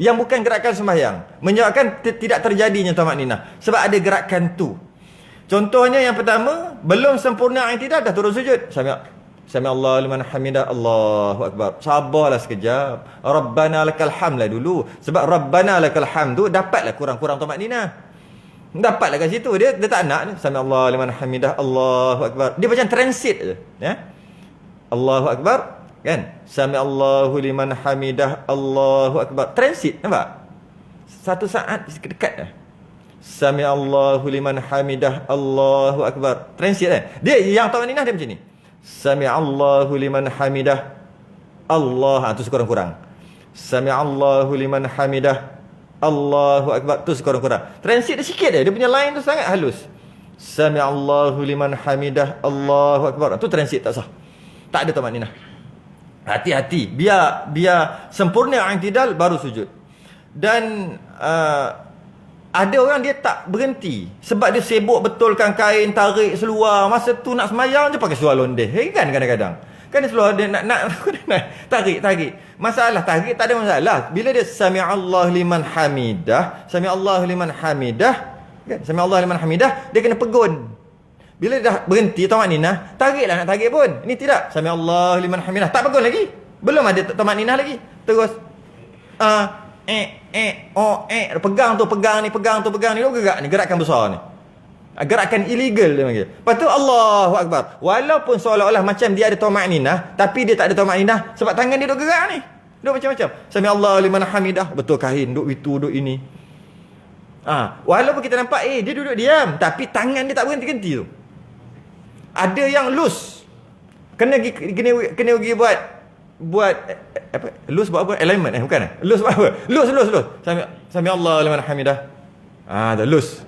Yang bukan gerakan sembahyang. Menyebabkan tidak terjadinya tamakninah. Sebab ada gerakan tu. Contohnya yang pertama, belum sempurna i'tidal dah turun sujud. Sami Allah liman hamidah, Allahu Akbar. Sabarlah sekejap. Rabbana lakal hamd lah dulu. Sebab Rabbana lakal hamd tu dapatlah kurang-kurang tamakninah. Dapatlah kat situ. Dia tak nak. Sami Allah liman hamidah, Allahu Akbar. Dia macam transit je. Ya? Allahu Akbar. Kan? Sami Allahu liman hamidah, Allahu Akbar. Transit. Nampak? Satu saat dekat dah. Sami Allahu liman hamidah, Allahu Akbar. Transit kan? Dia yang tamakninah dia macam ni. Sami Allahu liman hamidah, Allah. Tu sekurang-kurang. Sami Allahu liman hamidah, Allahu Akbar. Tu sekurang-kurang. Transit dia sikit dia. Dia punya line tu sangat halus. Sami Allahu liman hamidah, Allahu Akbar. Tu transit tak sah. Tak ada tamakninah. Hati-hati. Biar sempurna i'tidal baru sujud. Dan ada orang dia tak berhenti sebab dia sibuk betulkan kain, tarik seluar. Masa tu nak semayang je pakai seluar londeh. Kan kadang-kadang. Kan dia seluar dia nak tarik. Masalah tarik tak ada masalah. Bila dia sami'allahu liman hamidah, sami'allahu liman hamidah, kan? Sami'allahu liman hamidah, dia kena pegun. Bila dah berhenti tamak ninah, tariklah nak tarik pun. Ini tidak. Sami'allahu liman hamidah, tak pegun lagi. Belum ada tamak ninah lagi. Terus pegang ni, gerak ni, gerakan besar ni. Gerakan illegal dia panggil. Lepas tu Allahu Akbar. Walaupun seolah-olah macam dia ada tamak-ninah, tapi dia tak ada tamak-ninah sebab tangan dia duk gerak ni. Duk macam-macam. Sami Allahu liman hamidah, betul kain, duk itu, duk ini. Walaupun kita nampak dia duduk diam, tapi tangan dia tak berhenti-henti tu. Ada yang loose. Kena pergi buat apa? Loose buat apa? Alignment bukan eh? Loose buat apa? Loose. Sami Allahu liman hamidah. Dah loose.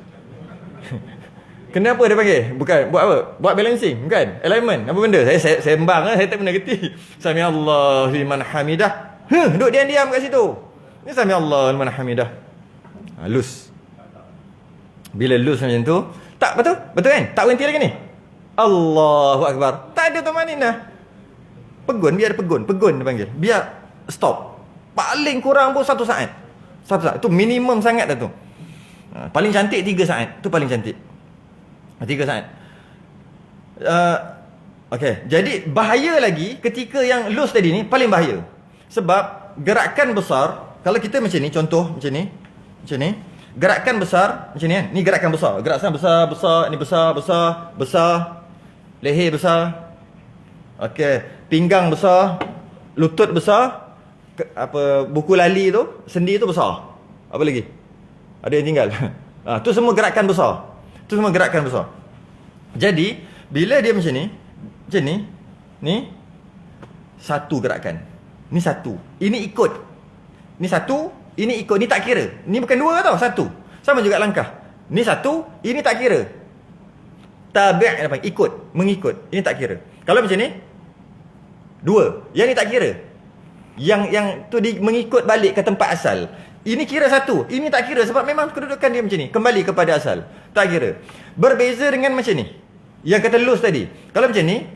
Kenapa dia panggil? Bukan buat apa? Buat balancing, bukan? Alignment. Apa benda? Saya sembang saya tak pernah gerti. Sami Allahu liman hamidah. Duduk diam-diam kat situ. Ni sami Allahu liman hamidah. Loose. Bila loose macam tu, tak betul? Betul kan? Tak berhenti lagi ni. Allahu Akbar. Tak ada tamanina. Pegun, biar pegun dia panggil. Biar stop. Paling kurang pun 1 saat. 1 saat. Itu minimum sangat dah tu. Paling cantik 3 saat. Tu paling cantik. 3 saat. Okey. Jadi bahaya lagi ketika yang loose tadi ni paling bahaya. Sebab gerakan besar, kalau kita macam ni, contoh macam ni. Gerakan besar macam ni kan. Ni gerakan besar. Gerakan besar, ni besar. Leher besar. Okey, pinggang besar, lutut besar, buku lali tu, sendi tu besar. Apa lagi? Ada yang tinggal. Tu semua gerakan besar. Jadi, bila dia macam ni, ni satu gerakan. Ni satu. Ini ikut. Ni satu, ini ikut. Ni tak kira. Ni bukan 2 tau, 1. Sama juga langkah. Ni 1, ini tak kira. Tabi' apa? Ikut, mengikut. Ini tak kira. Kalau macam ni 2, yang ni tak kira. Yang tu mengikut balik ke tempat asal. Ini kira 1, ini tak kira sebab memang kedudukan dia macam ni, kembali kepada asal. Tak kira. Berbeza dengan macam ni. Yang kata loose tadi. Kalau macam ni,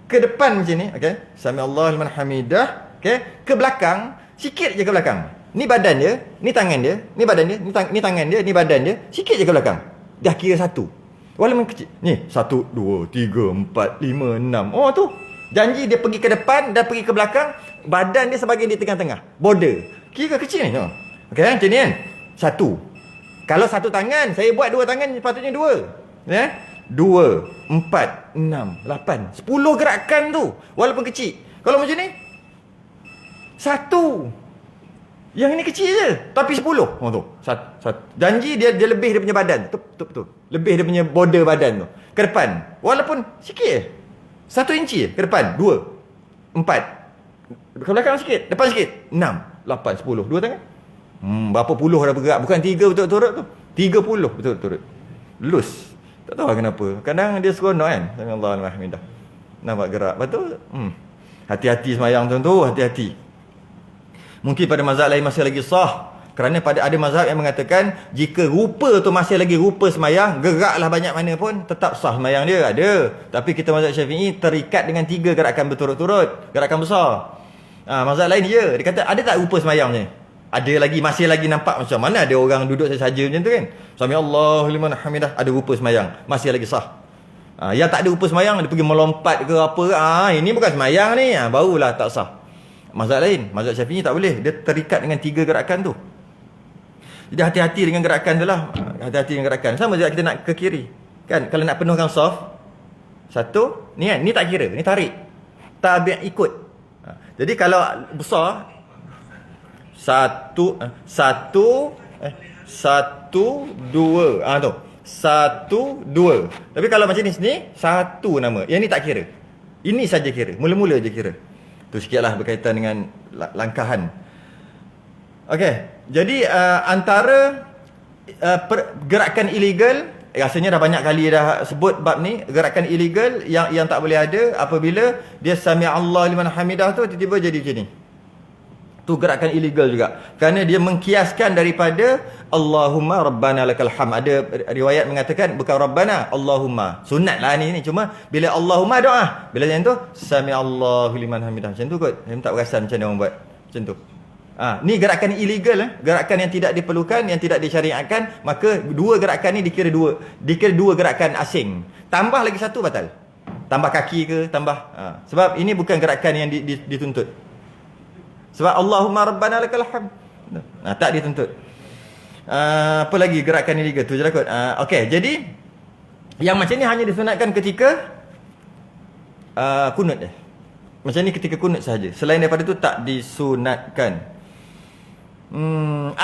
ke depan macam ni, okey. Sami Allahu liman hamidah, okey. Ke belakang, sikit je ke belakang. Ni badan dia, ni tangan dia, ni badan dia, ni tangan dia, ni badan dia, sikit je ke belakang. Dah kira 1. Walaupun kecil. Ni 1, 2, 3, 4, 5, 6. Oh tu. Janji dia pergi ke depan dan pergi ke belakang, badan dia sebagian di tengah-tengah. Border. Kira kecil ni. Okey, macam ni kan? 1. Kalau 1 tangan, saya buat 2 tangan patutnya 2. Ya? 2, 4, 6, 8, 10 gerakan tu. Walaupun kecil. Kalau macam ni 1. Yang ini kecil je, tapi 10. Oh tu. Janji dia lebih dia punya badan. Tu. Lebih dia punya border badan tu. Ke depan. Walaupun sikit je. 1 inci je ke depan. 2, 4. Ke belakang sikit, depan sikit. 6, 8, 10. 2 tangan. Berapa puluh dah bergerak. Bukan 3 betul-betul tu. 30 betul-betul. Loose. Tak tahu kenapa. Kadang dia seronok kan. Alhamdulillah. Nampak gerak. Betul? Hati-hati semayang tu. Hati-hati. Mungkin pada mazhab lain masih lagi sah. Kerana pada ada mazhab yang mengatakan jika rupa tu masih lagi rupa semayang, geraklah banyak mana pun, tetap sah semayang dia. Ada. Tapi kita mazhab Syafi'i terikat dengan 3 gerakan berturut-turut. Gerakan besar. Mazhab lain dia kata ada tak rupa semayang ni? Ada lagi, masih lagi nampak macam mana ada orang duduk saja macam tu kan. Sami Allahu liman hamidah, ada rupa semayang. Masih lagi sah. Yang tak ada rupa semayang, dia pergi melompat ke apa ke. Ini bukan semayang ni. Barulah tak sah. Mazhab lain, mazhab Syafi'i tak boleh. Dia terikat dengan 3 gerakan tu. Jadi hati-hati dengan gerakan tu lah. Hati-hati dengan gerakan. Sama juga kita nak ke kiri. Kan, kalau nak penuhkan soft, 1, ni kan, ni tak kira. Ni tarik. Tabi' ikut. Jadi kalau besar, 1, 2. Tu. 1, 2. Tapi kalau macam ni sini, 1 nama. Yang ni tak kira. Ini saja kira. Mula-mula je kira. Tu sikitlah berkaitan dengan langkahan. Okey, jadi antara gerakan illegal, rasanya dah banyak kali dah sebut bab ni, gerakan illegal yang tak boleh ada apabila dia sami Allah liman hamidah tu tiba-tiba jadi macam ni. Tu gerakan illegal juga. Kerana dia mengkiaskan daripada Allahumma Rabbana lakal ham. Ada riwayat mengatakan bukan Rabbana, Allahumma. Sunat lah ni. Cuma bila Allahumma doa. Bila macam tu, Sami Allahu liman hamidah. Macam tu kot. Saya tak perasan macam mana orang buat. Macam tu. Ni gerakan illegal. Gerakan yang tidak diperlukan, yang tidak disyariatkan. Maka dua gerakan ni dikira dua gerakan asing. Tambah lagi satu batal. Tambah kaki ke, tambah. Sebab ini bukan gerakan yang dituntut. Sebab Allahumma Rabbana lakal hamd. Tak dituntut. Apa lagi gerakan ini tu je lah kot. Okey, jadi yang macam ni hanya disunatkan ketika kunut je. Macam ni ketika kunut sahaja. Selain daripada tu tak disunatkan.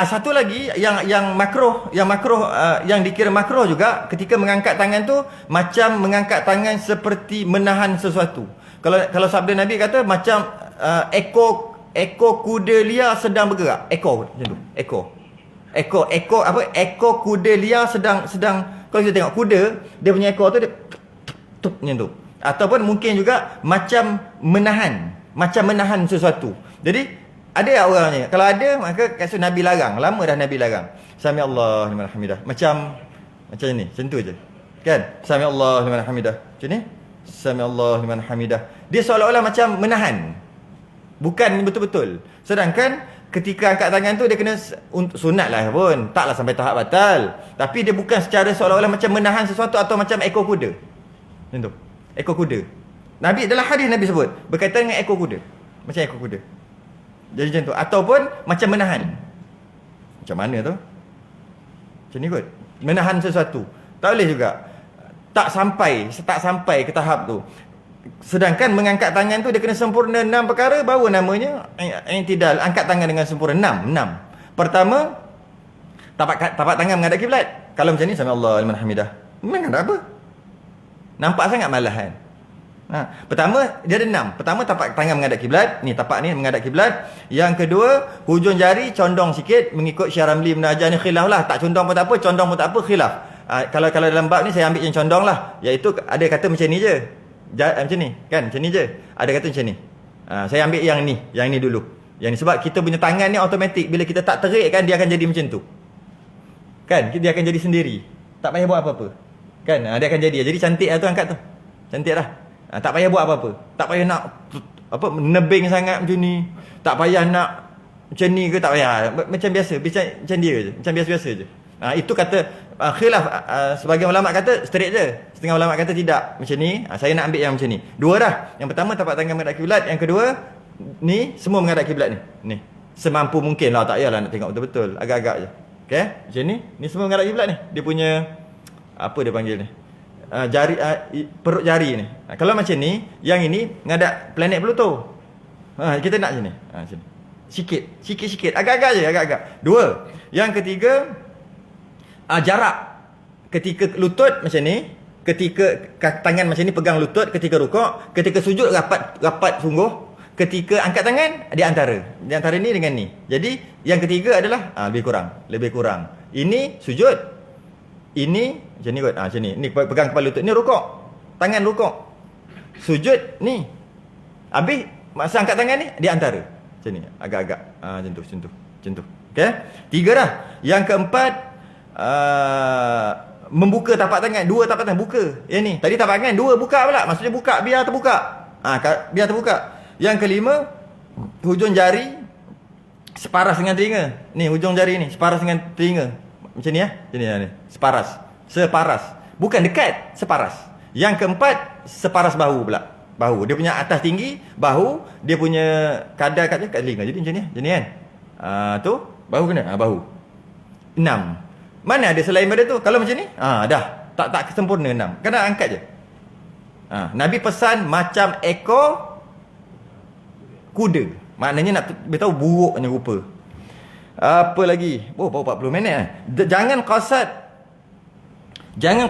Satu lagi yang makruh, yang dikira makruh juga ketika mengangkat tangan tu macam mengangkat tangan seperti menahan sesuatu. Kalau sabda Nabi kata macam ekor kuda liar sedang bergerak. Ekor macam tu. Ekor kuda liar sedang kalau kita tengok kuda, dia punya ekor tu dia macam tu. Ataupun mungkin juga macam menahan sesuatu. Jadi ada orangnya. Kalau ada maka kasus Nabi larang. Lama dah Nabi larang. Sami Allah liman hamidah. Macam ni, macam tu je. Kan? Sami Allah liman hamidah. Macam ni. Sami Allah liman hamidah. Dia seolah-olah macam menahan. Bukan betul-betul. Sedangkan ketika angkat tangan tu dia kena sunat lah pun. Taklah sampai tahap batal. Tapi dia bukan secara seolah-olah macam menahan sesuatu atau macam ekor kuda. Macam tu. Ekor kuda. Nabi dalam hadis Nabi sebut berkaitan dengan ekor kuda. Macam ekor kuda. Jadi macam tu. Ataupun macam menahan. Macam mana tu? Macam ni kot. Menahan sesuatu. Tak boleh juga. Tak sampai ke tahap tu. Sedangkan mengangkat tangan tu dia kena sempurna 6 perkara, baru namanya i'tidal, angkat tangan dengan sempurna. 6. Pertama, tapak tangan menghadap kiblat. Kalau macam ni sami Allah liman hamidah. Menghadap apa? Nampak sangat malas kan? Pertama dia ada 6. Pertama tapak tangan menghadap kiblat. Ni tapak ni menghadap kiblat. Yang kedua, hujung jari condong sikit mengikut Syekh Ramli mengajar ni khilaf lah. Tak condong pun tak apa, condong pun tak apa, khilaf. Kalau dalam bab ni saya ambil yang condong lah. Iaitu ada kata macam ni je. Macam ni kan, macam ni je. Ada kata macam ni. Saya ambil yang ni dulu. Yang ni sebab kita punya tangan ni automatik bila kita tak terik kan dia akan jadi macam tu. Kan, dia akan jadi sendiri. Tak payah buat apa-apa. Kan, dia akan jadi. Jadi cantik lah tu angkat tu. Cantik dah. Tak payah buat apa-apa. Tak payah nak nebing sangat macam ni. Tak payah nak macam ni ke, tak payah. Macam biasa, macam dia je. Macam biasa-biasa je. Itu kata khilaf. Sebagian ulama kata straight je. Setengah ulama kata tidak. Macam ni. Saya nak ambil yang macam ni. Dua dah. Yang pertama tapak tangan menghadap kiblat. Yang kedua ni semua menghadap kiblat ni. Ni. Semampu mungkin lah. Tak payahlah nak tengok betul-betul. Agak-agak je. Okay. Macam ni. Ni semua menghadap kiblat ni. Dia punya apa dia panggil ni? Jari perut jari ni. Kalau macam ni, yang ini menghadap planet Pluto. Kita nak macam ni. Macam ni. Sikit. Agak-agak je. Agak-agak. Dua. Yang ketiga, jarak ketika lutut macam ni, ketika tangan macam ni pegang lutut ketika rukuk, ketika sujud rapat sungguh, ketika angkat tangan di antara ni dengan ni. Jadi yang ketiga adalah lebih kurang. Ini sujud, ini macam ni kot. Macam ni. Ni pegang kepala lutut, ni rukuk. Tangan rukuk. Sujud ni. Habis masa angkat tangan ni di antara. Macam ni, agak-agak. Macam tu. Okey? 3 dah. Yang keempat, membuka tapak tangan. 2 tapak tangan buka. Yang ni tadi tapak tangan 2 buka pula. Maksudnya buka biar terbuka. Biar terbuka. Yang kelima, hujung jari separas dengan telinga. Ni hujung jari ni separas dengan telinga. Macam ni Macam ni. Separas. Bukan dekat, separas. Yang keempat, separas bahu pula. Bahu dia punya atas tinggi, bahu dia punya kadar kat telinga. Jadi macam ni kan. Tu bahu kena. Bahu. 6. Mana ada selain daripada tu? Kalau macam ni, dah. Tak sempurna 6. Kena angkat je. Nabi pesan macam ekor kuda. Maknanya nak beritahu buruknya rupa. Apa lagi? Baru 40 minit. Jangan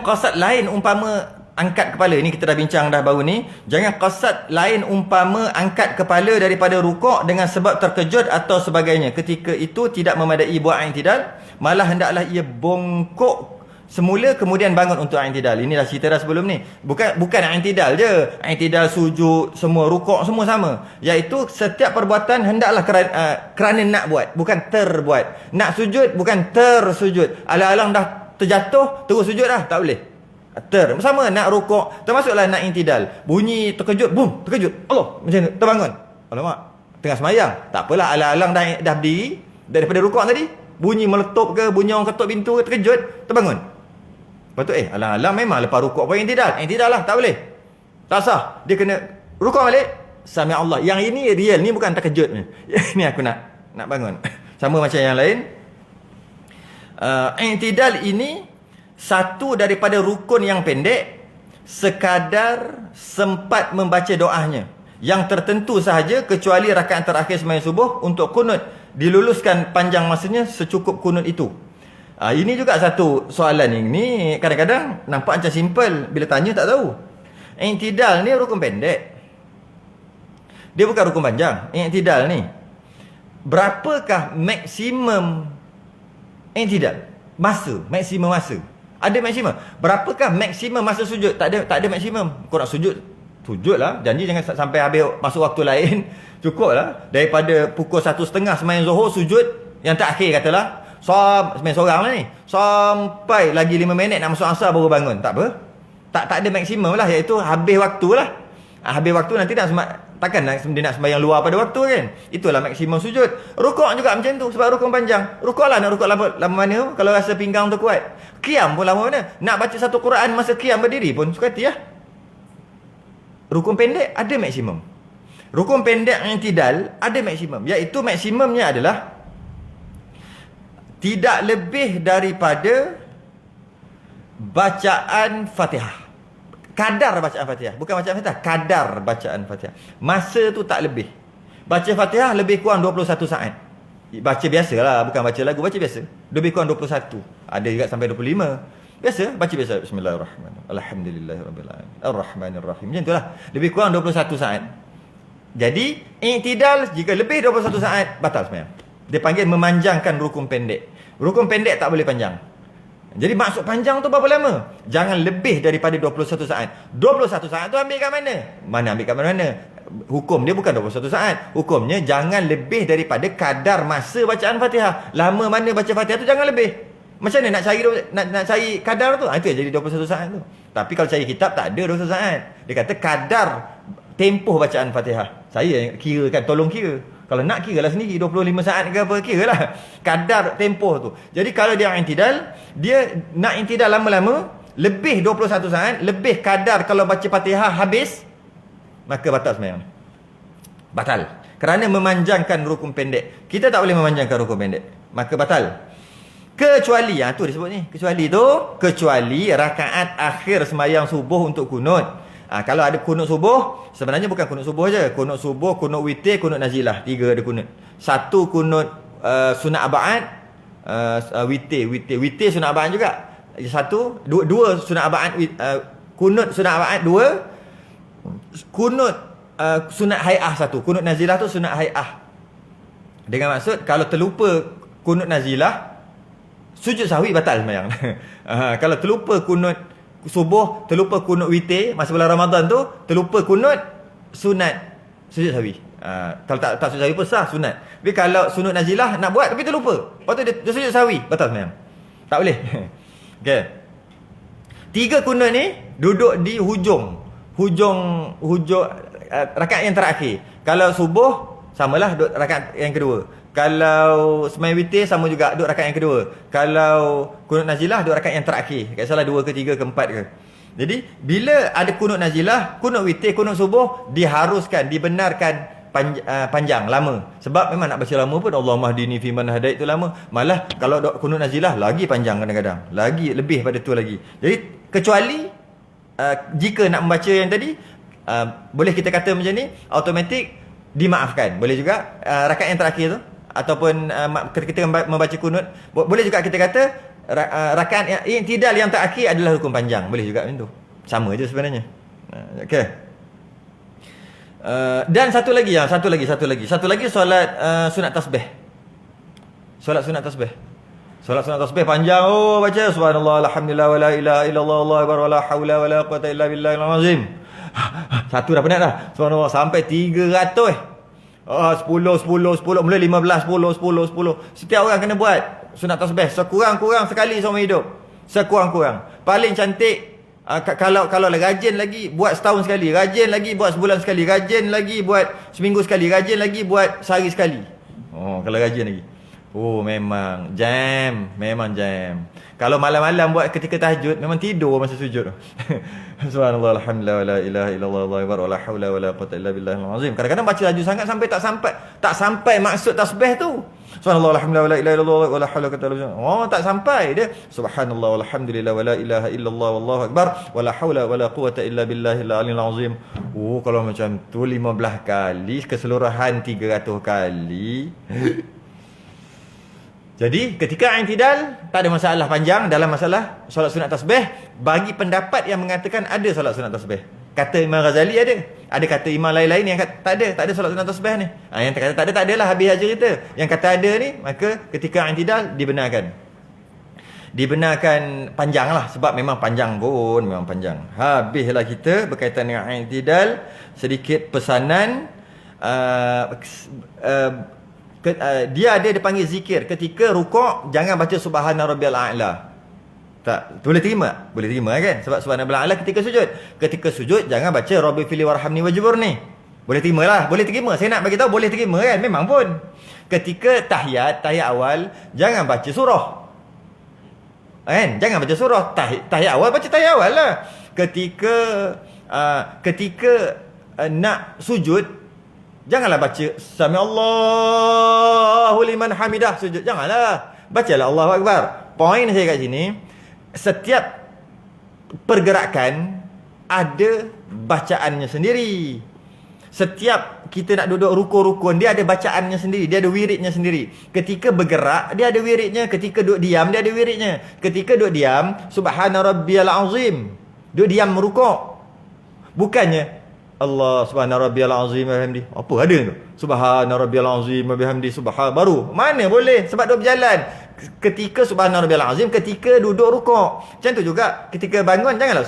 qasad lain umpama angkat kepala. Ini kita dah bincang dah baru ni. Jangan qasad lain umpama angkat kepala daripada rukuk dengan sebab terkejut atau sebagainya. Ketika itu tidak memadai buat i'tidal, malah hendaklah ia bongkok semula kemudian bangun untuk i'tidal. Inilah cerita dah sebelum ni. Bukan i'tidal je. I'tidal, sujud, semua rukuk semua sama. Iaitu setiap perbuatan hendaklah kerana nak buat, bukan terbuat. Nak sujud bukan tersujud. Alang-alang dah terjatuh terus sujud dah, tak boleh. Sama nak rukuk, termasuklah nak i'tidal. Bunyi terkejut, boom, terkejut. Allah, macam tu, terbangun. Alamak, tengah semayang. Tak apalah, alang-alang dah berdiri daripada rukuk tadi. Bunyi meletup ke, bunyi orang ketuk pintu ke, terkejut, terbangun. Lepas tu alang-alang memang lepas rukuk pun i'tidal lah, tak boleh. Tak sah. Dia kena rukuk balik. Sami Allah. Yang ini real, ni bukan terkejut ni. Ni aku nak bangun. Sama macam yang lain. I'tidal ini satu daripada rukun yang pendek, sekadar sempat membaca doanya. Yang tertentu sahaja, kecuali rakaat terakhir sembahyang subuh untuk kunut, diluluskan panjang masanya secukup kunut itu. Ini juga satu soalan ini. Kadang-kadang nampak macam simple, bila tanya tak tahu. I'tidal ni rukun pendek, dia bukan rukun panjang. I'tidal ni, berapakah maksimum i'tidal? Maksimum masa. Ada maksimum. Berapakah maksimum masa sujud? Tak ada maksimum. Kau nak sujud lah. Janji jangan sampai habis masuk waktu lain. Cukup lah. Daripada pukul 1:30 sembahyang Zuhur, sujud yang terakhir katalah, sembahyang seorang lah ni, sampai lagi 5 minit nak masuk asar baru bangun. Tak apa. Tak ada maksimum lah. Iaitu habis waktu lah. Habis waktu nanti takkan dia nak sembahyang luar pada waktu kan. Itulah maksimum sujud. Rukuk juga macam tu. Sebab rukuk panjang. Rukuk lah, nak rukuk lama mana kalau rasa pinggang tu kuat. Qiyam pun lama mana. Nak baca satu Quran masa qiyam berdiri pun suka hati lah. Rukun pendek ada maksimum. Rukun pendek i'tidal ada maksimum. Iaitu maksimumnya adalah tidak lebih daripada bacaan Fatihah. Kadar bacaan Fatihah. Bukan bacaan Fatihah, kadar bacaan Fatihah. Masa tu tak lebih. Baca Fatihah lebih kurang 21 saat. Baca biasa lah, bukan baca lagu, baca biasa. Lebih kurang 21. Ada juga sampai 25. Biasa, baca biasa. Bismillahirrahmanirrahim. Alhamdulillahirabbil alamin. Arrahmanirrahim. Macam itulah. Lebih kurang 21 saat. Jadi, i'tidal jika lebih 21 saat, batal sembahyang. Dia panggil memanjangkan rukun pendek. Rukun pendek tak boleh panjang. Jadi maksud panjang tu berapa lama? Jangan lebih daripada 21 saat. 21 saat tu ambil kat mana? Ambil kat mana? Hukum dia bukan 21 saat. Hukumnya jangan lebih daripada kadar masa bacaan Fatihah. Lama mana baca Fatihah tu jangan lebih. Macam mana nak cari kadar tu? Itu jadi 21 saat tu. Tapi kalau cari kitab tak ada 21 saat. Dia kata kadar tempoh bacaan Fatihah. Saya kira kan, tolong kira. Kalau nak kira lah sendiri 25 saat ke apa, kira lah kadar tempoh tu. Jadi kalau dia i'tidal, dia nak i'tidal lama-lama, lebih 21 saat, lebih kadar kalau baca Fatihah habis, maka batal sembahyang. Batal. Kerana memanjangkan rukun pendek. Kita tak boleh memanjangkan rukun pendek, maka batal. Kecuali, tu disebut ni, kecuali rakaat akhir sembahyang subuh untuk kunut. Kalau ada kunut subuh, sebenarnya bukan kunut subuh je. Kunut subuh, kunut witir, kunut nazilah. 3 ada kunut. Satu kunut sunat aba'ad, witir sunat aba'ad juga. Dua sunat aba'ad, kunut sunat aba'ad 2, kunut sunat hai'ah 1. Kunut nazilah tu sunat hai'ah. Dengan maksud kalau terlupa kunut nazilah, sujud sahwi batal sembahyang. Kalau terlupa kunut subuh, terlupa kunut witir masa bulan Ramadan tu, terlupa kunut sunat, sujud sahwi. Kalau tak sujud sahwi pun sah sunat. Tapi kalau sunat nazilah nak buat tapi terlupa, lepas tu dia sujud sahwi, batal sembahyang. Tak boleh. Okey. 3 kunut ni duduk di hujung rakaat yang terakhir. Kalau subuh samalah duduk rakaat yang kedua. Kalau sembahyang witir sama juga, duduk rakaat yang kedua. Kalau kunut nazilah, duduk rakaat yang terakhir. Tak salah 2 ke 3 ke 4 ke. Jadi bila ada kunut nazilah, kunut witir, kunut subuh, diharuskan, dibenarkan panjang, lama. Sebab memang nak baca lama pun Allahumma hdini fi man hadait tu lama. Malah kalau kunut nazilah lagi panjang kadang-kadang. Lagi lebih pada tu lagi. Jadi kecuali jika nak membaca yang tadi, boleh kita kata macam ni, automatik dimaafkan. Boleh juga rakaat yang terakhir tu, ataupun ketika membaca kunut, boleh juga kita kata rakaat yang i'tidal yang terakhir adalah hukum panjang. Boleh juga macam tu. Sama je sebenarnya. Okey. Dan satu lagi solat sunat tasbih. Solat sunat tasbih. Solat sunat tasbih panjang. Oh, baca subhanallah, alhamdulillah, wa la ilaha illallah, Allahu akbar, wa la haula wa la quwata illa billahil azim. Satu dah penat dah. Subhanallah sampai 300. 10, mula 15, 10. Setiap orang kena buat sunat tasbih sekurang-kurang sekali seumur hidup. Sekurang-kurang. Paling cantik kalau rajin lagi buat setahun sekali, rajin lagi buat sebulan sekali, rajin lagi buat seminggu sekali, rajin lagi buat sehari sekali. Oh, kalau rajin lagi. Oh, memang jam. Kalau malam-malam buat ketika tahajud, memang tidur masa sujud. Subhanallah, alhamdulillah, wa la ilaha illallah, Allahu akbar, wa la haula wa la quwata illa billahil azim. Kadang-kadang baca laju sangat sampai tak sampai maksud tasbih tu. Subhanallah, alhamdulillah, wa la ilaha illallah, wa la haula wa la quwata illa billah. Oh, tak sampai dia. Subhanallah, alhamdulillah, wa la ilaha illallah, wallahu akbar, wa la haula wa la quwata illa billahil azim. Oh, kalau macam tu 15 kali, keseluruhan 300 kali. Jadi ketika i'tidal tak ada masalah panjang dalam masalah solat sunat tasbih. Bagi pendapat yang mengatakan ada solat sunat tasbih, kata Imam Ghazali ada kata imam lain-lain yang kata tak ada solat sunat tasbih ni. Yang kata tak adalah habis aja cerita. Yang kata ada ni, maka ketika i'tidal dibenarkan panjang lah, sebab memang panjang. Habislah kita berkaitan dengan i'tidal. Sedikit pesanan, dia dipanggil zikir. Ketika rukuk jangan baca subhana rabbiyal a'la. Tak boleh terima? Boleh terima kan? Sebab subhana rabbiyal a'la ketika sujud. Ketika sujud jangan baca rabbi fili warhamni wajburni. Boleh terima lah, boleh terima. Saya nak bagi tahu boleh terima kan? Memang pun. Ketika tahiyat awal jangan baca surah. Kan? Jangan baca surah. Tahiyat awal baca tahiyat awal lah. Ketika nak sujud janganlah baca Sami Allahu liman hamidah sujud. Janganlah. Bacalah Allahu akbar. Poin saya kat sini, setiap pergerakan ada bacaannya sendiri. Setiap kita nak duduk rukun-rukun, dia ada bacaannya sendiri, dia ada wiridnya sendiri. Ketika bergerak dia ada wiridnya, ketika duduk diam dia ada wiridnya. Ketika duduk diam, subhana rabbiyal azim, duduk diam merukuk. Bukannya Allah subhana rabbiyal azim wa bihamdi. Apa ada tu? Subhana rabbiyal azim wa bihamdi baru. Mana boleh, sebab duduk berjalan. Ketika subhana rabbiyal azim, ketika duduk rukuk. Macam tu juga ketika bangun janganlah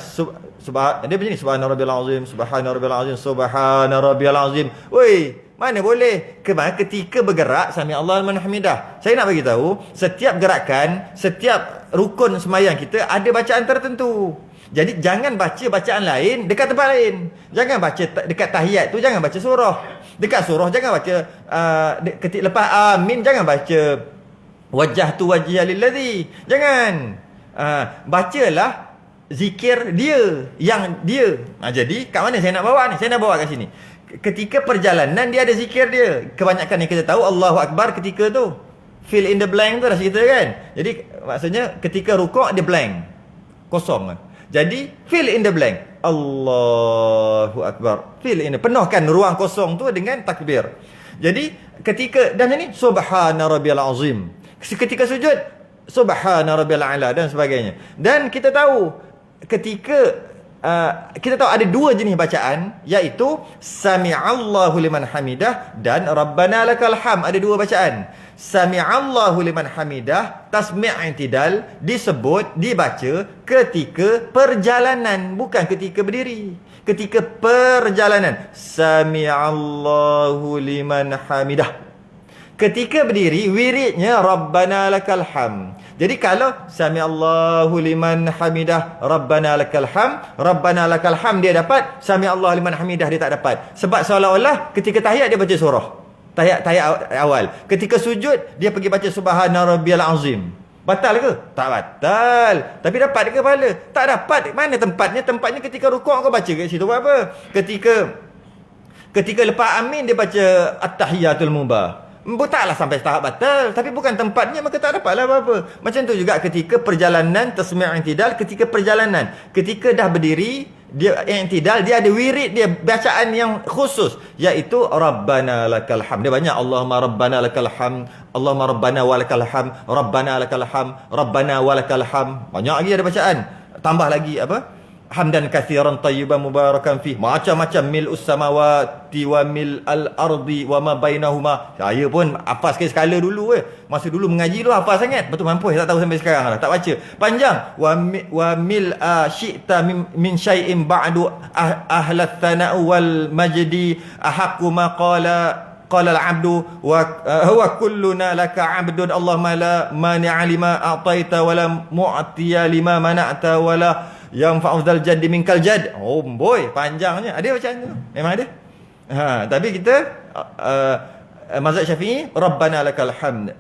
dia macam ni, subhana rabbiyal azim, subhana rabbiyal azim, subhana rabbiyal azim. Oi, mana boleh. Ketika bergerak sami Allah liman hamidah. Saya nak bagi tahu, setiap gerakan, setiap rukun sembahyang kita ada bacaan tertentu. Jadi jangan baca bacaan lain dekat tempat lain. Jangan baca dekat tahiyat tu, jangan baca surah. Dekat surah jangan baca ketika lepas amin jangan baca wajjahtu wajhiya lilladzi. Jangan. Bacalah zikir dia yang dia. Jadi kat mana saya nak bawa ni? Saya nak bawa kat sini. Ketika perjalanan dia ada zikir dia. Kebanyakan yang kita tahu Allahu akbar ketika tu. Fill in the blank tu dah cerita kan. Jadi maksudnya ketika rukuk dia blank. Kosong kan. Jadi fill in the blank. Allahu akbar. Fill in, penuhkan ruang kosong tu dengan takbir. Jadi ketika dan ini subhana rabbiyal azim. Ketika sujud subhana rabbiyal a'la dan sebagainya. Dan kita tahu ketika kita tahu ada dua jenis bacaan, iaitu sami'allahu liman hamidah dan rabbana lakal ham. Ada dua bacaan. Sami'allahu liman hamidah, tasmi' i'tidal, disebut, dibaca ketika perjalanan, bukan ketika berdiri. Ketika perjalanan, sami'allahu liman hamidah. Ketika berdiri, wiridnya rabbana lakal ham. Jadi kalau sami'allahu liman hamidah, rabbana lakal ham, rabbana lakal ham dia dapat, sami'allahu liman hamidah dia tak dapat. Sebab seolah-olah ketika tahiyat dia baca surah. Tahiyat awal. Ketika sujud dia pergi baca subhana rabbiyal azim. Batal ke? Tak batal. Tapi dapat ke pahala? Tak dapat. Mana tempatnya? Tempatnya ketika rukuk kau baca kat situ buat apa? Ketika lepas amin dia baca at-tahiyatul mubah. Taklah sampai tahap batal, tapi bukan tempatnya, maka tak dapatlah apa-apa. Macam tu juga ketika perjalanan, tasmi' i'tidal ketika perjalanan. Ketika dah berdiri, dia i'tidal, dia ada wirid dia, bacaan yang khusus, iaitu rabbana lakal ham. Dia banyak, Allahumma rabbana lakal ham, Allahumma rabbana walakal ham, rabbana lakal ham, rabbana walakal ham. Banyak lagi ada bacaan. Tambah lagi apa? hamdan katsiran tayyiban mubarakan fih. Macam-macam mil'us samawati wa mil'al ardi wa ma bainahuma. Saya pun hafal sekali dulu Masa dulu mengaji tu hafal sangat. Betul mampu tak tahu sampai sekarang lah. Tak baca. Panjang. Wa mil'a syi'ta min syai'in ba'du ahlat thana'u wal majdi ahaqqu ma qala al-'abdu wa kulluna laka 'abdun Allahumma la mani'a lima a'taita wa la mu'tiya lima mana'ta wa la yang fa'udzal jaddi minkal jad. Oh boy, panjangnya. Ada bacaan tu. Memang ada. Tapi kita mazhab Syafi'i Rabbana lakal hamd.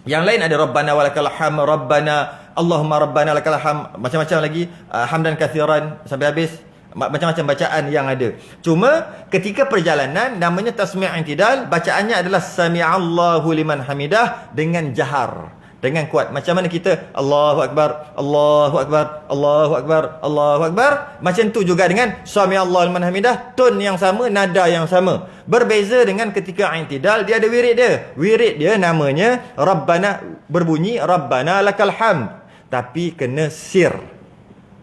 Yang lain ada Rabbana walakal hamd, Rabbana Allahumma Rabbana lakal hamd, macam-macam lagi, hamdan katsiran sampai habis. Macam-macam bacaan yang ada. Cuma ketika perjalanan namanya tasmi' i'tidal, bacaannya adalah sami'allahu liman hamidah dengan jahar, dengan kuat. Macam mana kita Allahu akbar, Allahu akbar, Allahu akbar, Allahu akbar. Macam tu juga dengan sami'allahu liman hamidah, tone yang sama, nada yang sama. Berbeza dengan ketika i'tidal, dia ada wirid dia. Wirid dia namanya Rabbana, berbunyi Rabbana lakal hamd, tapi kena sir.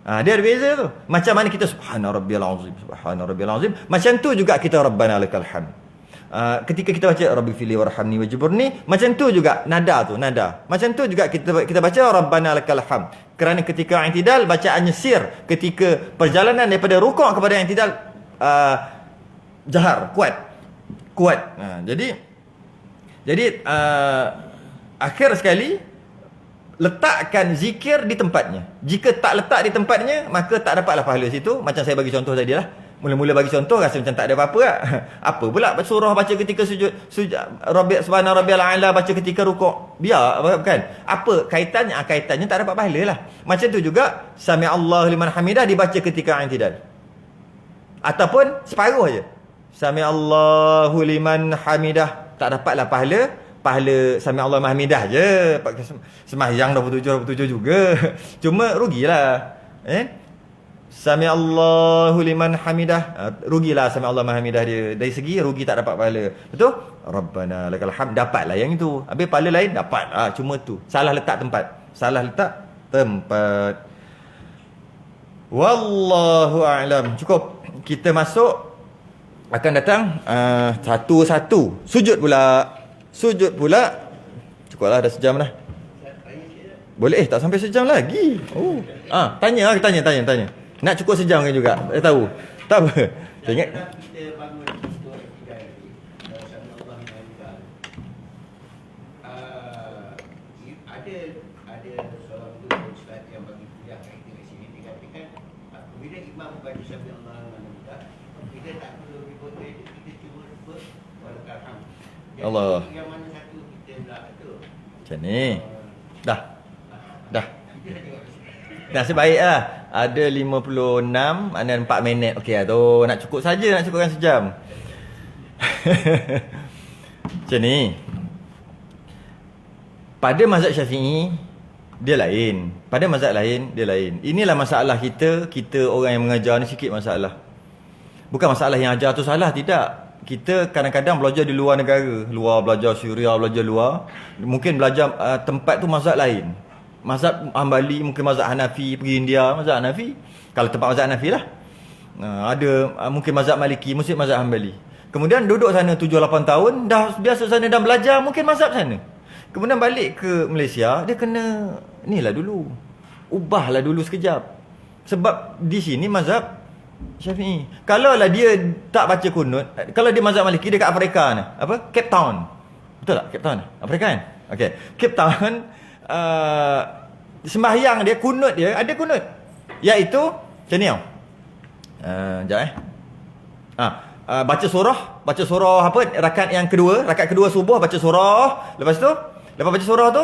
Dia ada beza tu. Macam mana kita subhana rabbiyal azim, subhana rabbiyal azim, macam tu juga kita Rabbana lakal hamd. Ketika kita baca Rabbi fili warhamni wajburni, macam tu juga nada tu, nada. Macam tu juga kita baca Rabbana lakal hamd. Kerana ketika i'tidal bacaannya sir, ketika perjalanan daripada rukuk kepada i'tidal jahar, kuat. Jadi akhir sekali letakkan zikir di tempatnya. Jika tak letak di tempatnya, maka tak dapatlah pahala situ. Macam saya bagi contoh tadi lah. Mula-mula bagi contoh rasa macam tak ada apa-apa lah. Apa pula surah baca ketika sujud subhana rabbiyal a'la, baca ketika rukuk. Biar kan. Apa kaitannya? Kaitannya tak dapat pahala lah. Macam tu juga sami'allahu liman hamidah dibaca ketika i'tidal. Ataupun separuh aja. Sami'allahu liman hamidah, tak dapatlah pahala sami'allahu liman hamidah je. Sembahyang 27 juga. Cuma rugilah. Sami'allahu liman hamidah, rugilah sami'allahu liman hamidah dia. Dari segi rugi, tak dapat pahala. Betul? Rabbana lakal hamd, dapatlah yang itu. Habis pahala lain dapat. Cuma tu salah letak tempat. Wallahu a'lam. Cukup. Kita masuk, akan datang satu-satu. Sujud pula. Cukuplah, dah sejam dah. Boleh? Tak sampai sejam lagi. Tanya. Nak cukup sejam kan juga? Tahu. Tak apa. Saya ingat. Kita bangun untuk tiga hari. Subhanallah ada seorang guru ustaz yang bagi kuliah kita di sini, dia katakan bila imam membaca subhanallah alhamdulillah, kita tak perlu ribut dia, kita cuma sebut walakal hamd. Allah. Yang mana satu kita nak tu? Macam ni. Dah. Nasib baik lah. Ada 56, ada 4 minit. Okey lah tu. Nak cukupkan sejam. Macam ni. Pada mazhab Syafi'i, dia lain. Pada mazhab lain, dia lain. Inilah masalah kita orang yang mengajar ni sikit masalah. Bukan masalah yang ajar tu salah, tidak. Kita kadang-kadang belajar di luar negara. Belajar Syria, belajar luar. Mungkin belajar tempat tu mazhab lain. Mazhab Hanbali, mungkin mazhab Hanafi, pergi India, mazhab Hanafi. Kalau tempat mazhab Hanafi lah. Ada mungkin mazhab Maliki, mungkin mazhab Hanbali. Kemudian duduk sana 7-8 tahun, dah biasa sana, dah belajar mungkin mazhab sana. Kemudian balik ke Malaysia, dia kena inilah dulu. Ubahlah dulu sekejap. Sebab di sini mazhab Syafi'i. Kalau lah dia tak baca kunut, kalau dia mazhab Maliki, dia kat Afrika ni. Apa? Cape Town. Betul tak? Cape Town. Afrika kan? Okey. Cape Town, sembahyang dia, kunut dia, ada kunut. Iaitu macam ni tau. Sekejap baca surah apa? Rakaat kedua subuh baca surah. Lepas baca surah tu,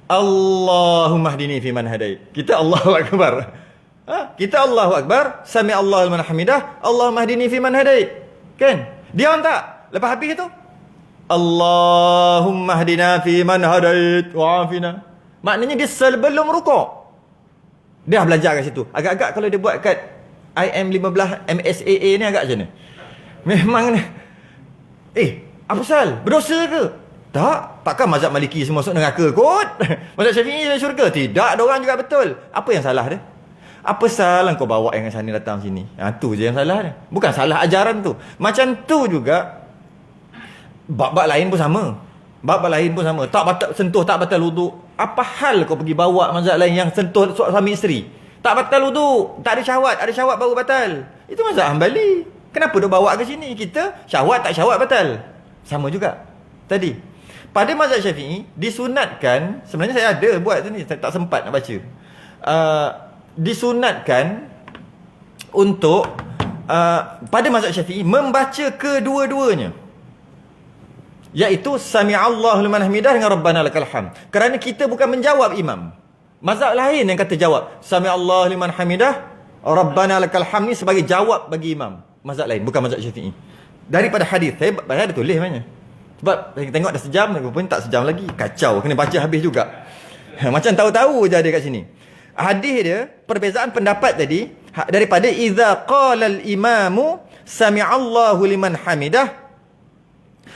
Allahumma hdini fi man hadait. Kita Allahu akbar. Kita Allahu akbar, sami Allahu liman hamidah, Allahumma hdini fi man hadait. Kan? Dia orang tak? Lepas habis itu, Allahumma hdina fi man hadait wa afina. Maknanya dia sebelum rukuk. Dia belajar kat situ. Agak-agak kalau dia buat kat IM15 MSAA ni agak macam mana? Memang ni. Apa pasal? Berdosa ke? Takkan mazhab Maliki semua masuk neraka kot. Mazhab Syafi'i dalam syurga. Tidak, diorang juga betul. Apa yang salah dia? Apa salah kau bawa yang sana datang sini? Tu je yang salah dia. Bukan salah ajaran tu. Macam tu juga bab-bab lain pun sama. Bab-bab lain pun sama. Tak batal sentuh, tak batal wuduk. Apa hal kau pergi bawa mazhab lain yang sentuh suami isteri? Tak batal wuduk, tak ada syahwat baru batal. Itu mazhab Hambali. Kenapa dia bawa ke sini? Kita syahwat tak syahwat batal. Sama juga. Tadi pada mazhab Syafi'i disunatkan, sebenarnya saya ada buat tu ni, saya tak sempat nak baca. Disunatkan untuk pada mazhab Syafi'i membaca kedua-duanya, iaitu Sami'allahu liman hamidah dengan Rabbana lakal hamd. Kerana kita bukan menjawab imam. Mazhab lain yang kata jawab Sami'allahu liman hamidah Rabbana lakal hamd ni sebagai jawab bagi imam. Mazhab lain, bukan mazhab Syafi'i. Daripada hadis, saya ada tulis banyak. Sebab saya tengok dah sejam, pun tak sejam lagi. Kacau, kena baca habis juga. Macam tahu-tahu je ada kat sini. Hadis dia, perbezaan pendapat tadi daripada idza qala al-imamu Sami'allahu liman hamidah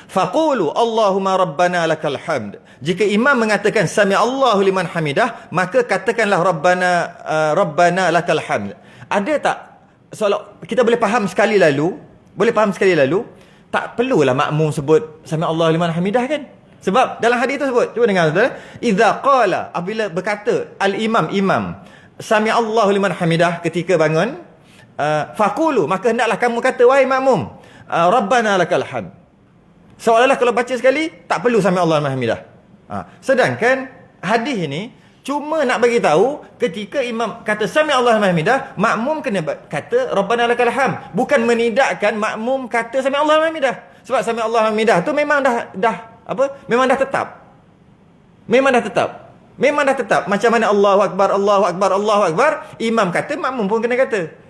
faqulu Allahumma rabbana lakal hamd. Jika imam mengatakan Sami'allahu liman hamidah, maka katakanlah Rabbana lakal hamd. Ada tak soal kita boleh faham sekali lalu, tak perlulah makmum sebut Sami'allahu liman hamidah kan? Sebab dalam hadis tu sebut, cuba dengar tuan, idza qala, apabila berkata imam Sami'allahu liman hamidah ketika bangun, faqulu, maka hendaklah kamu kata wahai makmum Rabbana lakal hamd. Seolah-olah kalau baca sekali tak perlu Sami'allahu liman hamidah. Sedangkan hadis ini cuma nak bagi tahu ketika imam kata Sami'allahu liman hamidah, makmum kena kata Rabbana lakal hamd, bukan menidakkan makmum kata Sami'allahu liman hamidah. Sebab Sami'allahu liman hamidah tu memang memang dah tetap. Macam mana Allahu akbar, imam kata, makmum pun kena kata.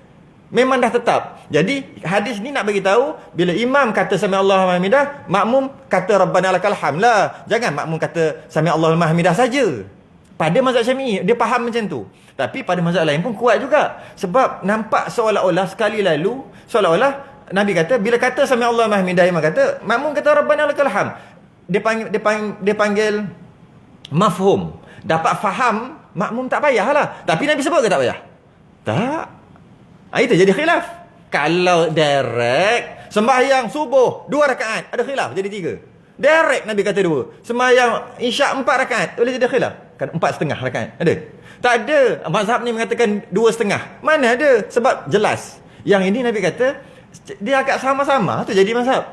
Memang dah tetap. Jadi hadis ni nak bagi tahu bila imam kata Sami'allahu liman hamidah, makmum kata Rabbana lakal hamd lah. Jangan makmum kata Sami'allahu liman hamidah saja. Pada mazhab Syafi'i dia faham macam tu. Tapi pada mazhab lain pun kuat juga. Sebab nampak seolah-olah sekali lalu Nabi kata bila kata Sami'allahu liman hamidah, imam kata, makmum kata Rabbana lakal hamd. Dia panggil mafhum. Dapat faham, makmum tak payahlah. Tapi Nabi sebut ke tak payah? Tak. Itu jadi khilaf. Kalau direct sembahyang subuh 2 rakaat, ada khilaf jadi 3. Direct Nabi kata 2. Sembahyang isyak 4 rakaat, boleh jadi khilaf. Kan 4,5 rakaat. Ada? Tak ada. Mazhab ni mengatakan 2,5. Mana ada? Sebab jelas. Yang ini Nabi kata dia agak sama-sama tu jadi mazhab.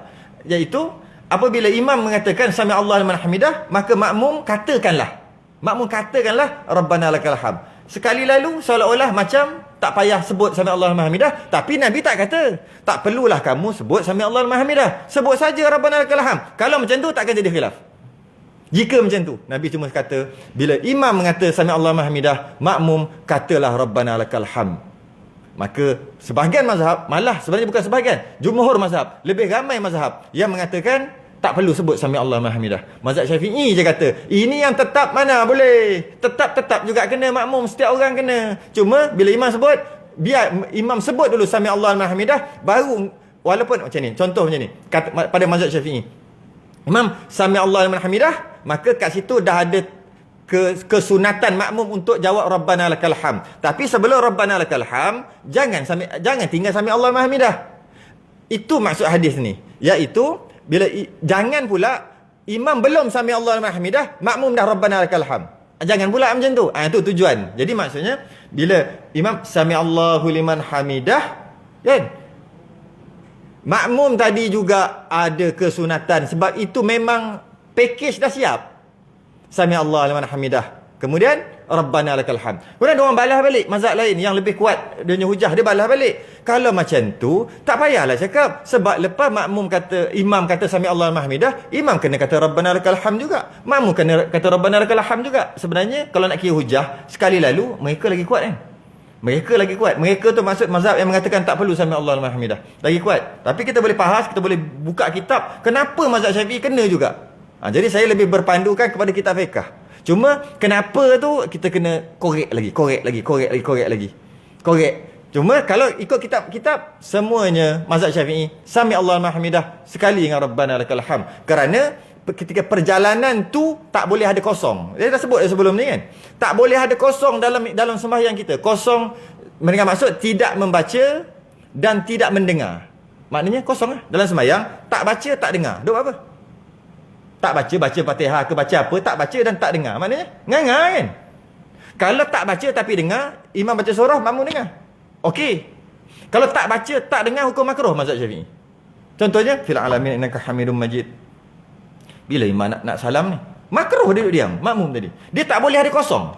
Iaitu apabila imam mengatakan Sami'allahu liman hamidah, maka makmum katakanlah Rabbana lakal hamd. Sekali lalu seolah-olah macam tak payah sebut Sami'allahu liman hamidah, tapi Nabi tak kata tak perlulah kamu sebut Sami'allahu liman hamidah, sebut saja Rabbana lakal hamd. Kalau macam tu takkan jadi khilaf. Jika macam tu, Nabi cuma kata bila imam mengata Sami'allahu liman hamidah, makmum katalah Rabbana lakal hamd. Maka sebahagian mazhab, malah sebenarnya bukan sebahagian, jumhur mazhab, lebih ramai mazhab yang mengatakan tak perlu sebut Sami'allahu liman hamidah. Mazhab Syafi'i je kata ini yang tetap mana boleh. Tetap juga kena makmum, setiap orang kena. Cuma bila imam sebut, biar imam sebut dulu Sami'allahu liman hamidah, baru walaupun macam ni, contoh macam ni pada mazhab Syafi'i, imam Sami'allahu liman hamidah, maka kat situ dah ada kesunatan makmum untuk jawab Rabbana lakal hamd. Tapi sebelum Rabbana lakal hamd, jangan tinggal Sami'allahu liman hamidah. Itu maksud hadis ni, iaitu bila jangan pula imam belum Sami'allahu liman hamidah, makmum dah Rabbana lakal hamd. Jangan pula macam tu. Itu tujuan. Jadi maksudnya bila imam Sami'allahu liman hamidah, kan, makmum tadi juga ada kesunatan, sebab itu memang package dah siap. Sami'allahu liman hamidah, kemudian Rabbana lakal hamd. Kemudian orang balas balik mazhab lain yang lebih kuat, dia punya hujah, dia balas balik. Kalau macam tu tak payahlah cakap, sebab lepas imam kata Sami'allahu liman hamidah, imam kena kata Rabbana lakal hamd juga, makmum kena kata Rabbana lakal hamd juga. Sebenarnya kalau nak kira hujah sekali lalu, mereka lagi kuat kan? Mereka tu maksud mazhab yang mengatakan tak perlu Sami'allahu liman hamidah, lagi kuat. Tapi kita boleh bahas, kita boleh buka kitab kenapa mazhab Syafi'i kena juga. Jadi saya lebih berpandukan kepada kitab fiqh. Cuma kenapa tu kita kena korek lagi. Cuma kalau ikut kitab semuanya mazhab Syafi'i Sami'allahu liman hamidah sekali dengan Rabbana lakal hamd. Kerana ketika perjalanan tu tak boleh ada kosong. Dia dah sebut sebelum ni kan. Tak boleh ada kosong dalam sembahyang kita. Kosong Mendengar maksud tidak membaca dan tidak mendengar. Maknanya kosong lah. Dalam sembahyang, tak baca, tak dengar. Duk apa? Tak baca, baca Fatihah ke baca apa, tak baca dan tak dengar. Maknanya, nganga kan? Kalau tak baca tapi dengar, imam baca surah, makmum dengar. Okey. Kalau tak baca, tak dengar, hukum makruh mazhab Syafi'i. Contohnya, fil alamin innaka hamidum majid. Bila imam nak salam ni, makruh dia duduk diam, makmum tadi. Dia tak boleh ada kosong.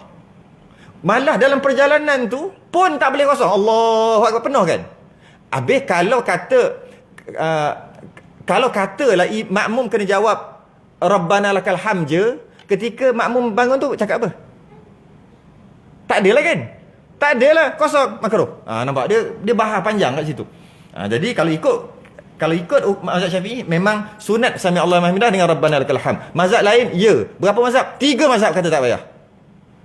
Malah dalam perjalanan tu pun tak boleh kosong. Allahu Akbar, penuh kan? Habis kalau katalah makmum kena jawab Rabbana lakal hamd je, ketika makmum bangun tu cakap apa? Tak adalah kan? Tak adalah, kosong, makruh. Nampak dia bahas panjang kat situ. Jadi kalau ikut mazhab Syafi'i, memang sunat sami Allahu liman hamidah dengan Rabbana lakal hamd. Mazhab lain, ya. Berapa mazhab? 3 mazhab kata tak payah.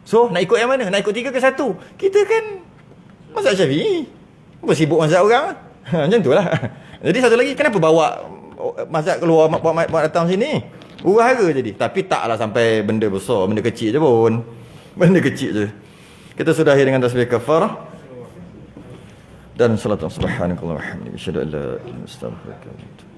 So, nak ikut yang mana? Nak ikut 3 ke 1? Kita kan mazhab Syafi'i. Apa sibuk mazhab orang? Macam tu lah. Jadi satu lagi, kenapa bawa mazhab keluar, bawa datang sini? Huru-hara jadi. Tapi taklah sampai benda besar, benda kecil je pun. Benda kecil je. Kita sudahi dengan tasbih kafarah. Dan salat subhanakallah wa hamdika asyhadu an la ilaha illa anta astaghfiruka wa atubu ilaik.